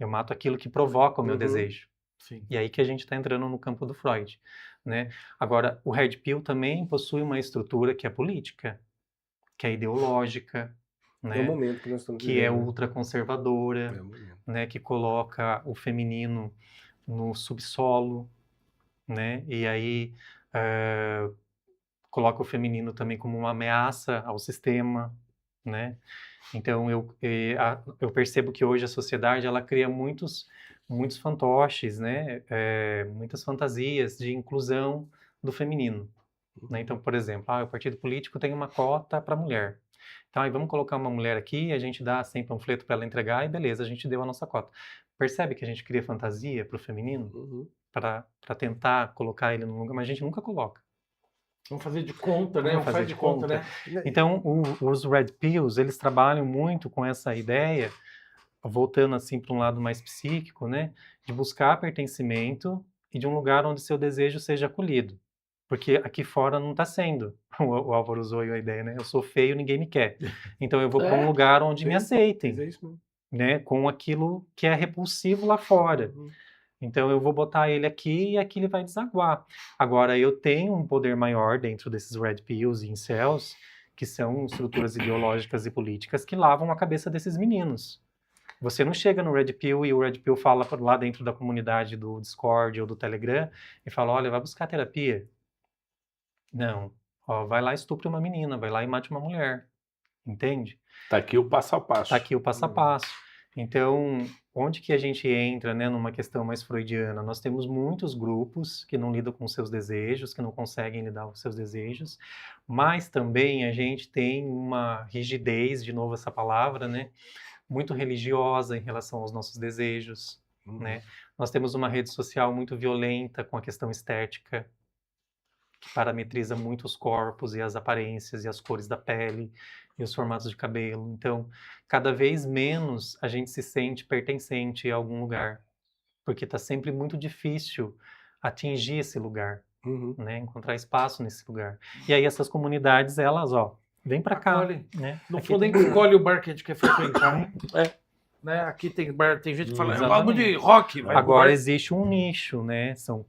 Eu mato aquilo que provoca o meu desejo. Sim. E aí que a gente está entrando no campo do Freud. Né? Agora, o Red Pill também possui uma estrutura que é política, que é ideológica, né? É o momento que nós estamos que é vivendo. ultraconservadora, né? Que coloca o feminino no subsolo, né? E aí coloca o feminino também como uma ameaça ao sistema, né? Então eu percebo que hoje a sociedade ela cria muitos fantoches, né? Muitas fantasias de inclusão do feminino. Né? Então, por exemplo, o partido político tem uma cota para mulher. Então, aí vamos colocar uma mulher aqui, a gente dá 100 panfletos para ela entregar e beleza, a gente deu a nossa cota. Percebe que a gente cria fantasia para o feminino? Para tentar colocar ele no lugar, mas a gente nunca coloca. Vamos fazer de conta, né? Vamos fazer de conta, né? Então, os Red Pills, eles trabalham muito com essa ideia, voltando assim para um lado mais psíquico, né? De buscar pertencimento e de um lugar onde seu desejo seja acolhido. Porque aqui fora não está sendo. O Álvaro usou a ideia, né? Eu sou feio, ninguém me quer. Então eu vou para um lugar onde me aceitem. É isso mesmo. Né? Com aquilo que é repulsivo lá fora. Então eu vou botar ele aqui e aqui ele vai desaguar. Agora eu tenho um poder maior dentro desses Red Pills e Incels, que são estruturas ideológicas e políticas que lavam a cabeça desses meninos. Você não chega no Red Pill e o Red Pill fala lá dentro da comunidade do Discord ou do Telegram e fala, olha, vai buscar terapia. Não. Vai lá e estupre uma menina, vai lá e mate uma mulher. Entende? Tá aqui o passo a passo. Tá aqui o passo a passo. Então, onde que a gente entra, né, numa questão mais freudiana? Nós temos muitos grupos que não lidam com seus desejos, que não conseguem lidar com seus desejos, mas também a gente tem uma rigidez, de novo essa palavra, né, muito religiosa em relação aos nossos desejos, né? Nós temos uma rede social muito violenta com a questão estética, que parametriza muito os corpos e as aparências e as cores da pele e os formatos de cabelo. Então, cada vez menos a gente se sente pertencente a algum lugar, porque está sempre muito difícil atingir esse lugar, né? Encontrar espaço nesse lugar. E aí essas comunidades, elas, vem para cá. Né? No Aqui fundo, tem... encolhe o bar que a gente quer frequentar. Né? Aqui tem bar, tem gente que fala, Exatamente. bagulho de rock. Vai Agora existe um nicho, né? São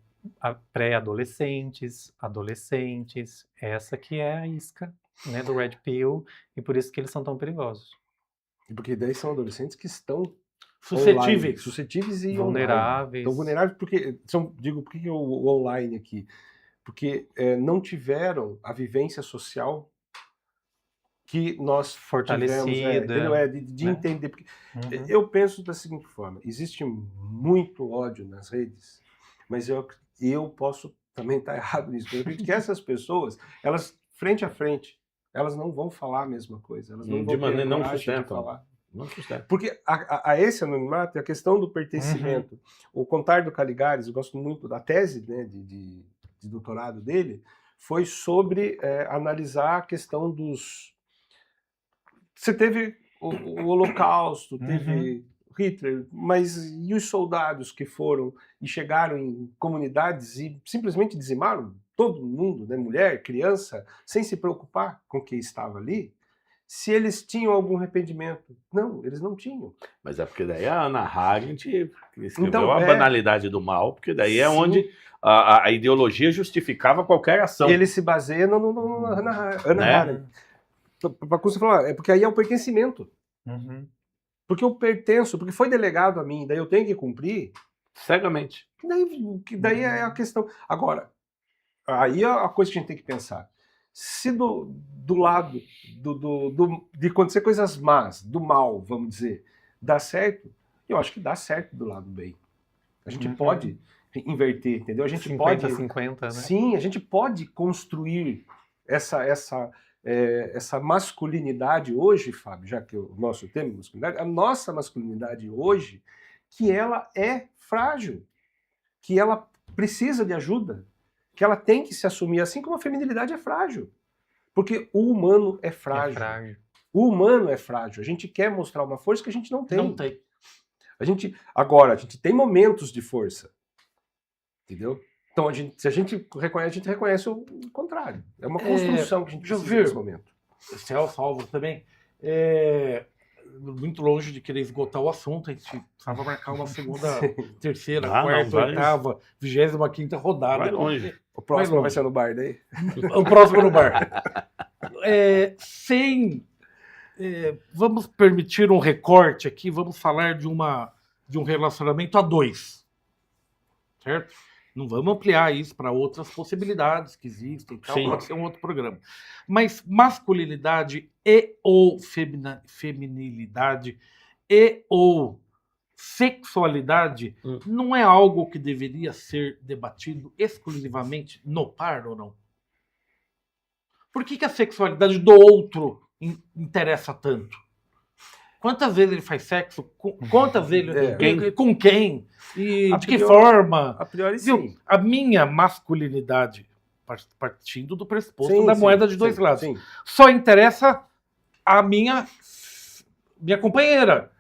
pré-adolescentes, adolescentes, essa que é a isca, né, do Red Pill, e por isso que eles são tão perigosos. Porque daí são adolescentes que estão suscetíveis, online, suscetíveis e vulneráveis. Estão vulneráveis porque digo, por que o online aqui? Porque não tiveram a vivência social que nós fortalecida, de entender. Porque eu penso da seguinte forma: existe muito ódio nas redes, mas eu posso também estar errado nisso. Eu acredito que essas pessoas, elas frente a frente, elas não vão falar a mesma coisa. Elas não vão ter coragem de falar. Não sustenta. Porque a esse anonimato é a questão do pertencimento. O Contar do Caligares, eu gosto muito da tese, né, de doutorado dele, foi sobre analisar a questão dos... Você teve o Holocausto, teve Hitler, mas e os soldados que foram e chegaram em comunidades e simplesmente dizimaram todo mundo, né, mulher, criança, sem se preocupar com quem estava ali, se eles tinham algum arrependimento. Não, eles não tinham. Mas é porque daí a Hannah Arendt escreveu Então, a banalidade do mal, porque daí é Sim. onde a ideologia justificava qualquer ação. E ele se baseia na Hannah Né? Arendt. Para você falar, é porque aí é o pertencimento. Uhum. Porque eu pertenço, porque foi delegado a mim, daí eu tenho que cumprir. Cegamente. Daí é a questão. Agora, aí é a coisa que a gente tem que pensar. Se do lado de acontecer coisas más, do mal, vamos dizer, dá certo, eu acho que dá certo do lado bem. A gente pode inverter, entendeu? A gente 50-50, né? Sim, a gente pode construir essa masculinidade hoje, Fábio, já que o nosso tema é masculinidade, a nossa masculinidade hoje, que ela é frágil, que ela precisa de ajuda, que ela tem que se assumir, assim como a feminilidade é frágil. Porque o humano é frágil. É frágil. O humano é frágil. A gente quer mostrar uma força que a gente não tem. Não tem. Agora, a gente tem momentos de força. Entendeu? Então, se a gente reconhece o contrário. É uma construção que a gente precisa nesse momento. Celso, Álvaro também. Muito longe de querer esgotar o assunto, a gente precisava marcar uma segunda, terceira, quarta, oitava, 25ª rodada. Vai longe. O próximo vai ser no bar daí? O próximo no bar. Vamos permitir um recorte aqui, vamos falar de um relacionamento a dois. Certo? Não vamos ampliar isso para outras possibilidades que existem, tal, pode ser um outro programa. Mas masculinidade e ou feminilidade e ou sexualidade não é algo que deveria ser debatido exclusivamente no par ou não? Por que a sexualidade do outro interessa tanto? Quantas vezes ele faz sexo? Quantas vezes com quem? E de que forma? A priori, sim. A minha masculinidade, partindo do pressuposto da moeda de dois lados, só interessa a minha companheira.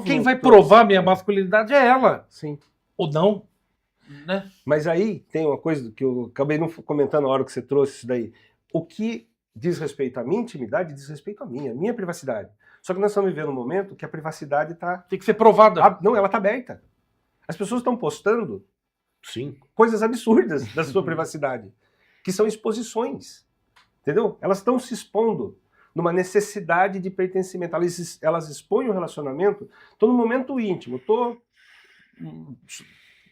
Quem vai provar minha masculinidade é ela. Sim. Ou não. Né? Mas aí tem uma coisa que eu acabei não comentando na hora que você trouxe isso daí. O que diz respeito à minha intimidade, diz respeito à minha privacidade. Só que nós estamos vivendo um momento que a privacidade tem que ser provada. Não, ela está aberta. As pessoas estão postando Sim. coisas absurdas da sua privacidade, que são exposições. Entendeu? Elas estão se expondo numa necessidade de pertencimento. Elas expõem o relacionamento. Estou no momento íntimo.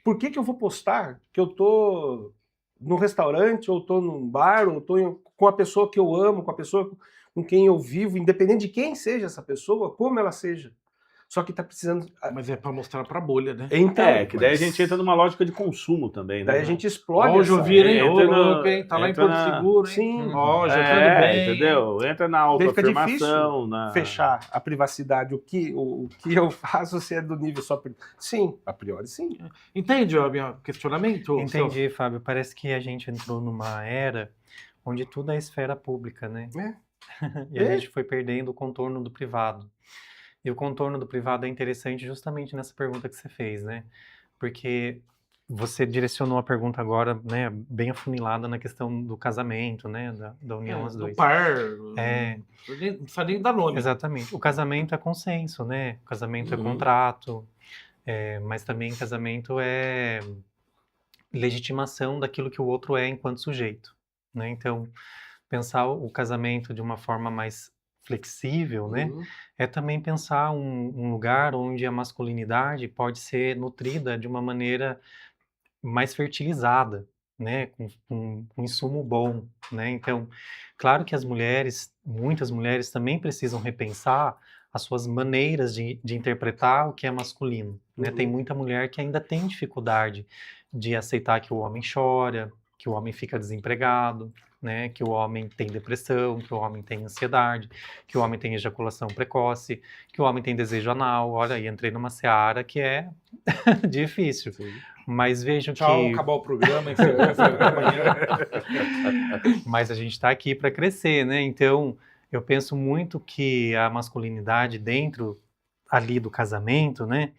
Por que eu vou postar que eu estou no restaurante, ou estou num bar, ou estou com a pessoa que eu amo, com a pessoa com quem eu vivo, independente de quem seja essa pessoa, como ela seja. Só que está precisando... Mas é para mostrar para a bolha, né? Então, que daí a gente entra numa lógica de consumo também, né? Daí a gente explode Hoje eu vi, hein? Tá lá em Porto Seguro, hein? Sim. Já bem. Entendeu? Entra na autoafirmação. Fica difícil fechar a privacidade. O que eu faço se é do nível só... Sim, a priori sim. Entende o meu questionamento? Entendi, Fábio. Parece que a gente entrou numa era onde tudo é esfera pública, né? E a gente foi perdendo o contorno do privado. E o contorno do privado é interessante justamente nessa pergunta que você fez, né? Porque você direcionou a pergunta agora, né, bem afunilada na questão do casamento, né, da união às dois. Do par, não precisa nem dar nome. Exatamente. O casamento é consenso, né? O casamento é contrato, mas também casamento é legitimação daquilo que o outro é enquanto sujeito, né? Então, pensar o casamento de uma forma mais flexível, né? É também pensar um lugar onde a masculinidade pode ser nutrida de uma maneira mais fertilizada, né? Com um insumo bom, né? Então, claro que muitas mulheres também precisam repensar as suas maneiras de interpretar o que é masculino, né? Tem muita mulher que ainda tem dificuldade de aceitar que o homem chora, que o homem fica desempregado, né, que o homem tem depressão, que o homem tem ansiedade, que o homem tem ejaculação precoce, que o homem tem desejo anal. Olha aí, entrei numa seara que é difícil. Sim. Mas vejam que... acabar o programa, amanhã. Mas a gente está aqui para crescer, né? Então, eu penso muito que a masculinidade dentro ali do casamento, né,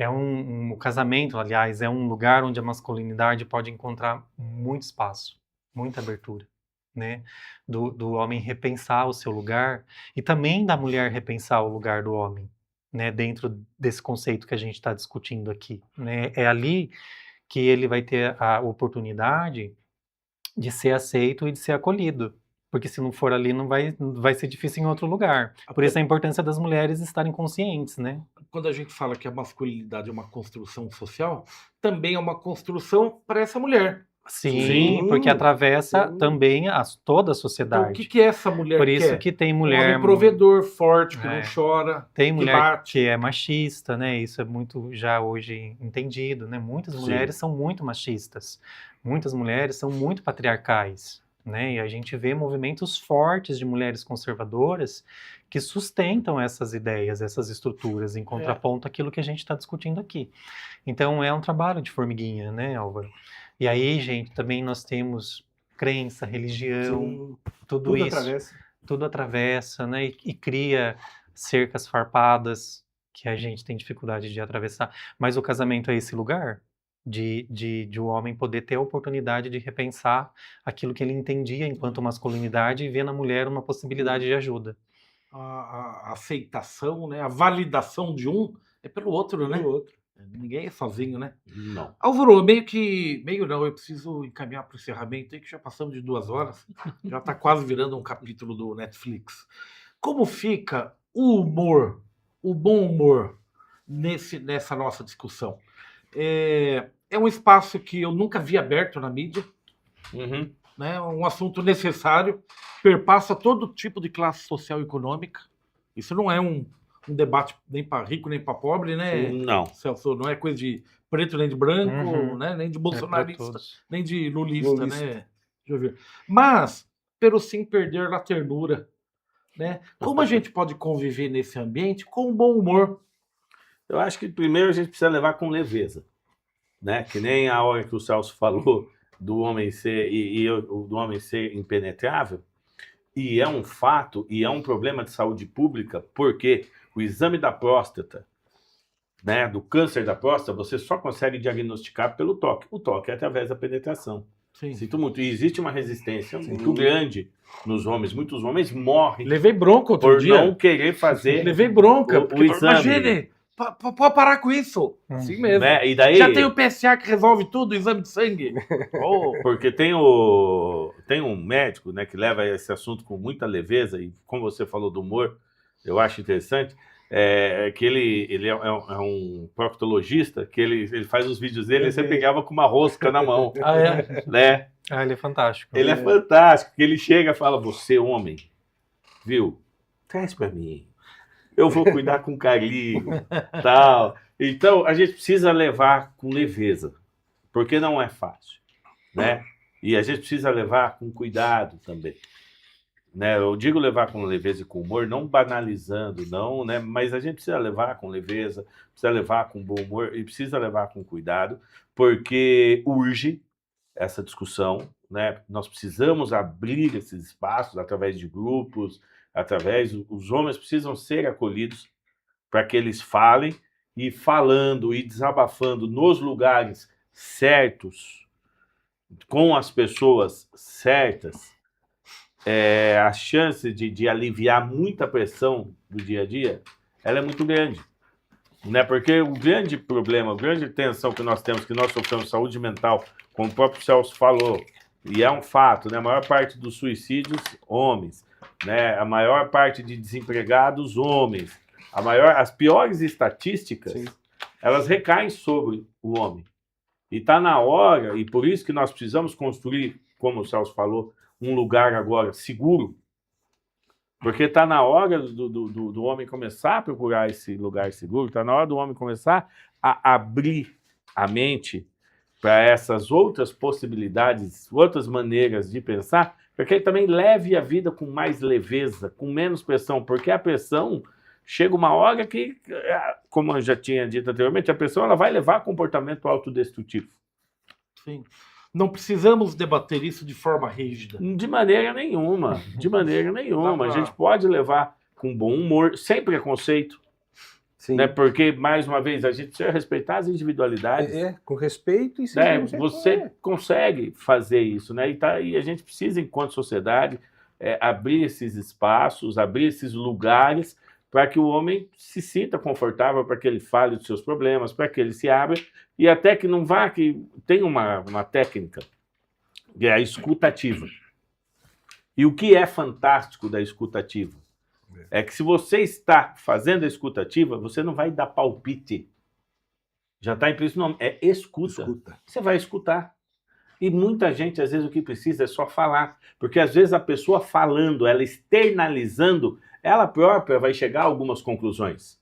o casamento, aliás, é um lugar onde a masculinidade pode encontrar muito espaço, muita abertura, né? Do homem repensar o seu lugar e também da mulher repensar o lugar do homem, né? Dentro desse conceito que a gente está discutindo aqui, né? É ali que ele vai ter a oportunidade de ser aceito e de ser acolhido. Porque se não for ali, não vai ser difícil em outro lugar. Por isso a importância das mulheres estarem conscientes, né? Quando a gente fala que a masculinidade é uma construção social, também é uma construção para essa mulher. Sim, porque atravessa também toda a Então, sociedade. o que é essa mulher Por isso quer? que tem Um mulher... homem provedor, forte, que não chora, Tem que mulher bate. que é machista, né? Isso é muito já hoje entendido, né? Muitas mulheres são muito machistas. Muitas mulheres são muito patriarcais, né? E a gente vê movimentos fortes de mulheres conservadoras que sustentam essas ideias, essas estruturas, em contraponto àquilo que a gente está discutindo aqui. Então, é um trabalho de formiguinha, né, Álvaro? E aí, gente, também nós temos crença, religião, tudo isso. Tudo atravessa, né? E cria cercas farpadas que a gente tem dificuldade de atravessar. Mas o casamento é esse lugar de o homem poder ter a oportunidade de repensar aquilo que ele entendia enquanto masculinidade e ver na mulher uma possibilidade de ajuda. A aceitação, né? A validação de um é pelo outro, né? Ninguém é sozinho, né? Não. Álvaro, meio não, eu preciso encaminhar para o encerramento aí, que já passamos de 2 horas, já está quase virando um capítulo do Netflix. Como fica o humor, o bom humor, nessa nossa discussão? É um espaço que eu nunca vi aberto na mídia, né? Um assunto necessário, perpassa todo tipo de classe social e econômica. Isso não é um debate nem para rico nem para pobre, né? Não. Celso, não é coisa de preto nem de branco, né? Nem de bolsonarista, nem de lulista, né? Deixa eu ver. Mas, pelo sim perder a ternura, né? Como a gente pode conviver nesse ambiente com bom humor? Eu acho que primeiro a gente precisa levar com leveza, né? Que nem a hora que o Celso falou do homem ser do homem ser impenetrável, e é um fato e é um problema de saúde pública, porque o exame da próstata, né, do câncer da próstata, você só consegue diagnosticar pelo toque. O toque é através da penetração. Sim. Sinto muito. E existe uma resistência muito grande nos homens. Muitos homens morrem. Levei bronca outro por dia. Não querer fazer Levei bronca. o exame. Imagine, pode parar com isso. Assim mesmo. Né? E daí, já tem o PSA que resolve tudo, o exame de sangue. Porque tem um médico, né, que leva esse assunto com muita leveza, e como você falou do humor, eu acho interessante, que ele é um proctologista, que ele faz os vídeos dele e você pegava com uma rosca na mão. Né? Ele é fantástico. Ele é fantástico, que ele chega e fala, você homem, viu, traz pra mim, eu vou cuidar com carinho, tal. Então, a gente precisa levar com leveza, porque não é fácil, né? E a gente precisa levar com cuidado também. Né? Eu digo levar com leveza e com humor, não banalizando, não, né? Mas a gente precisa levar com leveza, precisa levar com bom humor e precisa levar com cuidado, porque urge essa discussão, né? Nós precisamos abrir esses espaços através de grupos, os homens precisam ser acolhidos para que eles falem, e falando e desabafando nos lugares certos, com as pessoas certas, a chance de aliviar muita pressão do dia a dia, ela é muito grande, né? Porque o grande problema, a grande tensão que nós temos, que nós sofremos saúde mental, como o próprio Celso falou, e é um fato, né? A maior parte dos suicídios, homens, né? A maior parte de desempregados, homens, as piores estatísticas, elas recaem sobre o homem. E está na hora, e por isso que nós precisamos construir, como o Celso falou, um lugar agora seguro, porque está na hora do homem começar a procurar esse lugar seguro, está na hora do homem começar a abrir a mente para essas outras possibilidades, outras maneiras de pensar, para que ele também leve a vida com mais leveza, com menos pressão, porque a pressão chega uma hora que, como eu já tinha dito anteriormente, a pressão ela vai levar a comportamento autodestrutivo. Sim. Não precisamos debater isso de forma rígida. De maneira nenhuma, de maneira nenhuma. A gente pode levar com bom humor, sem preconceito, Sim. Né? Porque, mais uma vez, a gente precisa respeitar as individualidades. Com respeito e sem Né? preconceito. Você consegue fazer isso, né? E a gente precisa, enquanto sociedade, abrir esses espaços, abrir esses lugares para que o homem se sinta confortável, para que ele fale dos seus problemas, para que ele se abra, e até que não vá, que tem uma técnica, que é a escutativa. E o que é fantástico da escutativa? É que se você está fazendo a escutativa, você não vai dar palpite. Já está implícito o nome, é escuta. Você vai escutar. E muita gente, às vezes, o que precisa é só falar. Porque, às vezes, a pessoa falando, ela externalizando, ela própria vai chegar a algumas conclusões.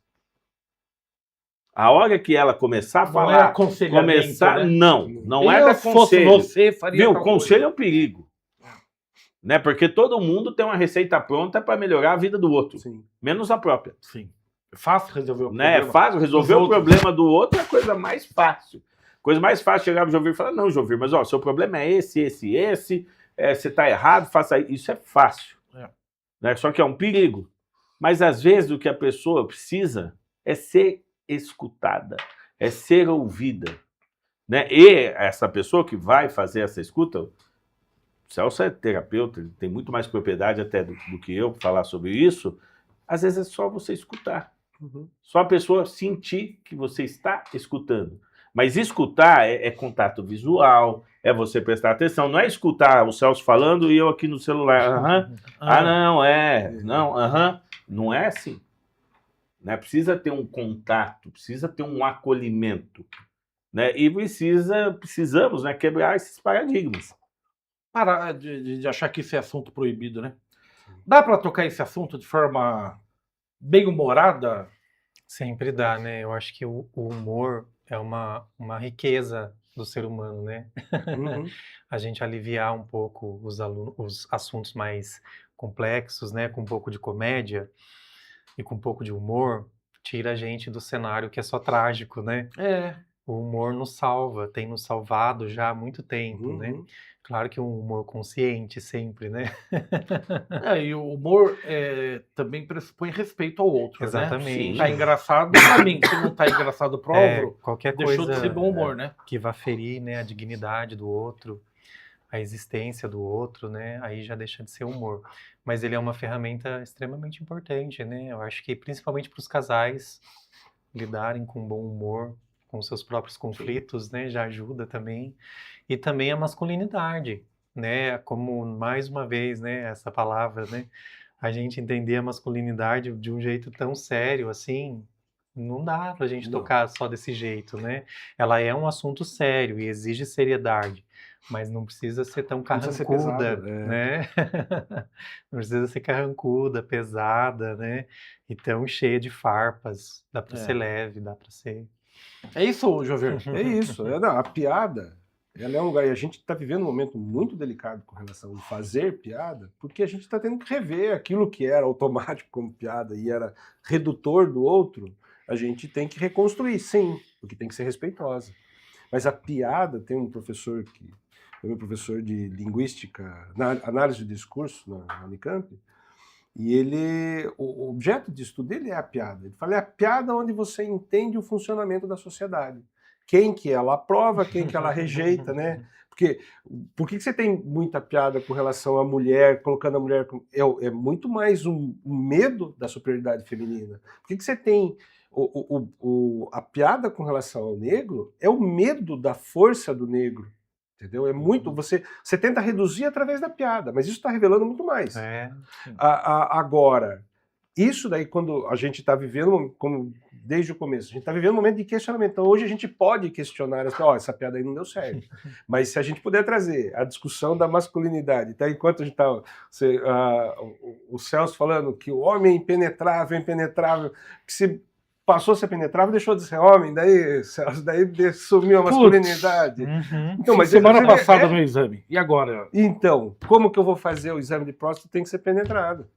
A hora que ela começar a falar... Não é aconselhamento, né? Não é da conselho. Você faria Viu? tal Conselho coisa. é um perigo. Né? Porque todo mundo tem uma receita pronta para melhorar a vida do outro. Sim. Menos a própria. Sim. É fácil resolver o Né? problema. É fácil resolver dos o outros. problema do outro, é a coisa mais fácil. Coisa mais fácil chegar para o Jovir e falar, não, Jovir, mas ó, seu problema é esse, você está errado, faça isso. Isso é fácil. Né? Só que é um perigo. Mas às vezes o que a pessoa precisa é ser escutada, é ser ouvida. Né? E essa pessoa que vai fazer essa escuta, o Celso é terapeuta, ele tem muito mais propriedade até do que eu falar sobre isso, às vezes é só você escutar. Só a pessoa sentir que você está escutando. Mas escutar é contato visual, é você prestar atenção. Não é escutar o Celso falando e eu aqui no celular. Não é assim. Né? Precisa ter um contato, precisa ter um acolhimento. Né? E precisamos, né, quebrar esses paradigmas. Parar de achar que isso é assunto proibido, né? Dá para tocar esse assunto de forma bem humorada? Sempre dá, né? Eu acho que o humor é uma riqueza do ser humano, né? A gente aliviar um pouco os assuntos mais complexos, né? Com um pouco de comédia e com um pouco de humor, tira a gente do cenário que é só trágico, né? O humor nos salva, tem nos salvado já há muito tempo, né? Claro que um humor consciente sempre, né? E o humor também pressupõe respeito ao outro, Exatamente. né? Tá engraçado pra mim, se não tá engraçado pro outro, qualquer deixou coisa de ser bom humor, né? que vá ferir, né, a dignidade do outro, a existência do outro, né? Aí já deixa de ser humor. Mas ele é uma ferramenta extremamente importante, né? Eu acho que principalmente para os casais lidarem com bom humor, com seus próprios conflitos, né? Já ajuda também. E também a masculinidade, né? Como, mais uma vez, né? Essa palavra, né? A gente entender a masculinidade de um jeito tão sério, assim, não dá pra gente tocar só desse jeito, né? Ela é um assunto sério e exige seriedade, mas não precisa ser tão carrancuda, né? Não precisa ser carrancuda, pesada, né? E tão cheia de farpas. Dá pra ser leve, dá pra ser... É isso, Jovir? É isso. A piada, ela é um lugar, e a gente está vivendo um momento muito delicado com relação a fazer piada, porque a gente está tendo que rever aquilo que era automático como piada e era redutor do outro, a gente tem que reconstruir, sim, porque tem que ser respeitosa. Mas a piada, tem um professor que foi meu professor de linguística, análise de discurso na Unicamp, e o objeto de estudo dele é a piada. Ele fala, é a piada onde você entende o funcionamento da sociedade. Quem que ela aprova, quem que ela rejeita, né? Porque por que você tem muita piada com relação à mulher, colocando a mulher... É muito mais um medo da superioridade feminina. Por que você tem... a piada com relação ao negro é o medo da força do negro. Entendeu? É muito. Você tenta reduzir através da piada, mas isso está revelando muito mais. Agora, isso daí, quando a gente está vivendo, como desde o começo, a gente está vivendo um momento de questionamento. Então, hoje a gente pode questionar, essa piada aí não deu certo. Mas se a gente puder trazer a discussão da masculinidade, tá? Enquanto a gente está. O Celso falando que o homem é impenetrável, que se passou a ser penetrável, deixou de ser homem, daí sumiu a masculinidade. Então, mas semana passada no exame. E agora? Então, como que eu vou fazer o exame de próstata? Tem que ser penetrado.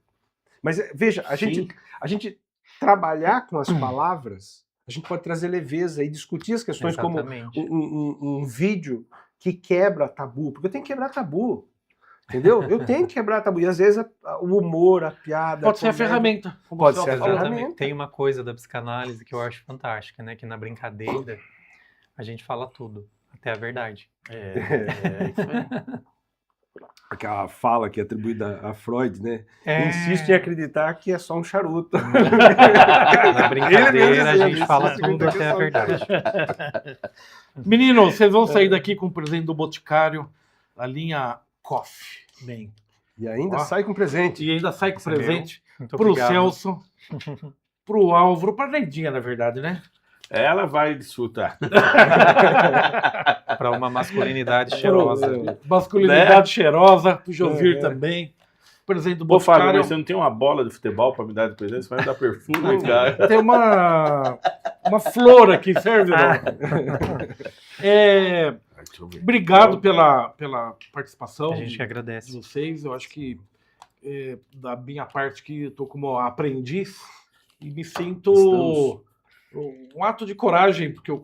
Mas veja, a gente trabalhar com as palavras, a gente pode trazer leveza e discutir as questões. Exatamente. Como um vídeo que quebra tabu, porque eu tenho que quebrar tabu. Entendeu? Eu tenho que quebrar tabu. E às vezes o humor, a piada... Pode ser a comédia- ferramenta. como Pode o ser a Celso falou. ferramenta. Tem uma coisa da psicanálise que eu acho fantástica, né? Que na brincadeira a gente fala tudo, até a verdade. Isso aí. Aquela fala que é atribuída a Freud, né? É. Insiste em acreditar que é só um charuto. Na brincadeira a Ele mesmo gente fala insiste em tudo acreditar até que a é só um verdade. Meninos, vocês vão sair daqui com o presente do Boticário, a linha Coffee. Bem. E ainda Ó. sai com presente. E ainda sai com Recebeu. presente Muito pro obrigado. Celso, pro Álvaro, pra Neidinha, na verdade, né? Ela vai desfrutar. Para uma masculinidade cheirosa. Masculinidade cheirosa, pro Jovir também. Presente do Ô, Fábio, Boticário. mas você não tem uma bola de futebol pra me dar de presente? Você vai me dar perfume, cara. Tem uma flor aqui, serve não? Deixa eu ver. Obrigado pela participação A gente que de agradece. vocês. Eu acho que, da minha parte, que eu tô como aprendiz e me sinto Estamos. um ato de coragem, porque eu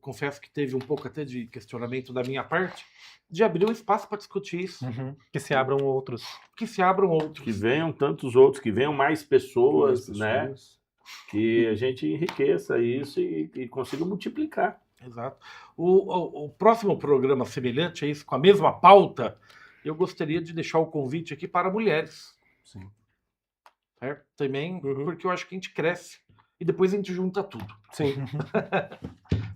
confesso que teve um pouco até de questionamento da minha parte, de abrir um espaço para discutir isso, Uhum. Que se abram outros. que se abram outros. Que venham tantos outros, que venham mais pessoas, né? Que a gente enriqueça isso e consiga multiplicar. Exato. O próximo programa semelhante a isso, com a mesma pauta, eu gostaria de deixar o convite aqui para mulheres. Sim. Certo? Também, Uhum. porque eu acho que a gente cresce e depois a gente junta tudo. Sim.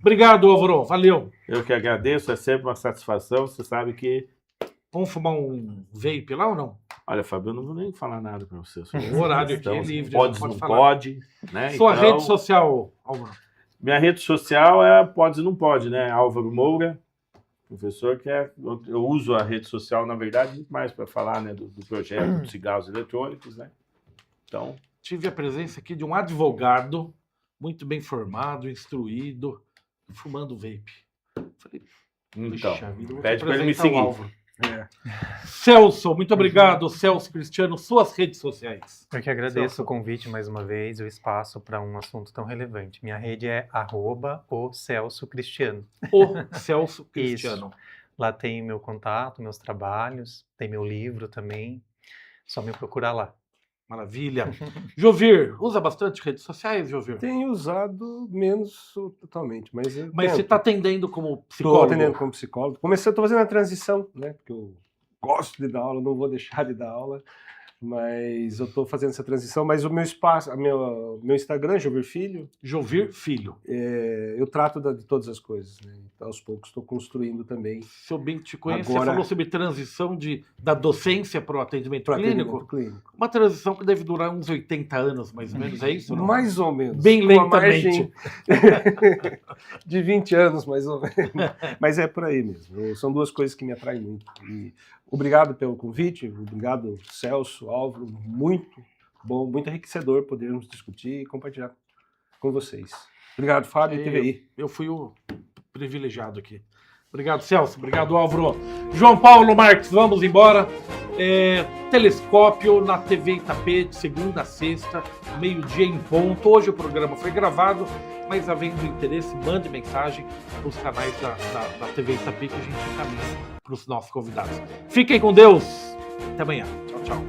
Obrigado, Álvaro. Valeu. Eu que agradeço, é sempre uma satisfação. Você sabe que... Vamos fumar um vape lá ou não? Olha, Fábio, eu não vou nem falar nada para você. O horário aqui é livre, Pode, pode não falar. pode. Né? Sua Então, rede social, Álvaro. Minha rede social é pode e não pode, né? Álvaro Moura, professor, que eu uso a rede social, na verdade, muito mais para falar, né, do projeto dos cigarros eletrônicos, né? Então, Tive a presença aqui de um advogado muito bem formado, instruído, fumando vape. Falei, puxa vida, eu vou pede para ele me apresentar o seguir. Álvaro. Celso, muito obrigado. Celso Cristiano, suas redes sociais. Eu que agradeço Celso. o convite mais uma vez, o espaço para um assunto tão relevante. Minha rede é @o_celso_cristiano. O Celso Cristiano. Lá tem meu contato, meus trabalhos, tem meu livro também. Só me procurar lá. Maravilha. Jovir, usa bastante redes sociais, Jovir? Tenho usado menos totalmente, mas... Mas você está atendendo como Estou psicólogo? atendendo como psicólogo. Estou fazendo a transição, né? Porque eu gosto de dar aula, não vou deixar de dar aula, mas eu estou fazendo essa transição. Mas o meu espaço, meu Instagram, Jovir Filho, Jovir Filho. eu trato de todas as coisas, né? Então, aos poucos estou construindo também Se eu bem te conheço, Agora- você falou sobre transição da docência para o atendimento para clínico. atendimento clínico. Uma transição que deve durar uns 80 anos, mais ou menos, é isso? Não? Mais ou menos. Bem Com a lentamente. margem de 20 anos, mais ou menos. Mas é por aí mesmo. São duas coisas que me atraem muito. E obrigado pelo convite, obrigado, Celso, Álvaro. Muito bom, muito enriquecedor podermos discutir e compartilhar com vocês. Obrigado, Fábio e TVI. Eu fui o privilegiado aqui. Obrigado, Celso. Obrigado, Álvaro. João Paulo Marques, vamos embora. Telescópio na TV Itapê, de segunda a sexta, meio-dia em ponto. Hoje o programa foi gravado, mas havendo interesse, mande mensagem para os canais da TV Itapê que a gente encaminha para os nossos convidados. Fiquem com Deus. Até amanhã. Tchau, tchau.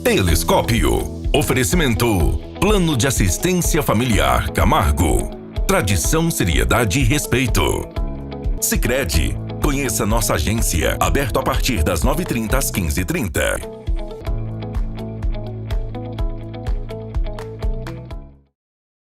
Telescópio. Oferecimento. Plano de Assistência Familiar Camargo. Tradição, seriedade e respeito. Sicredi. Conheça nossa agência. Aberto a partir das 9h30 às 15h30.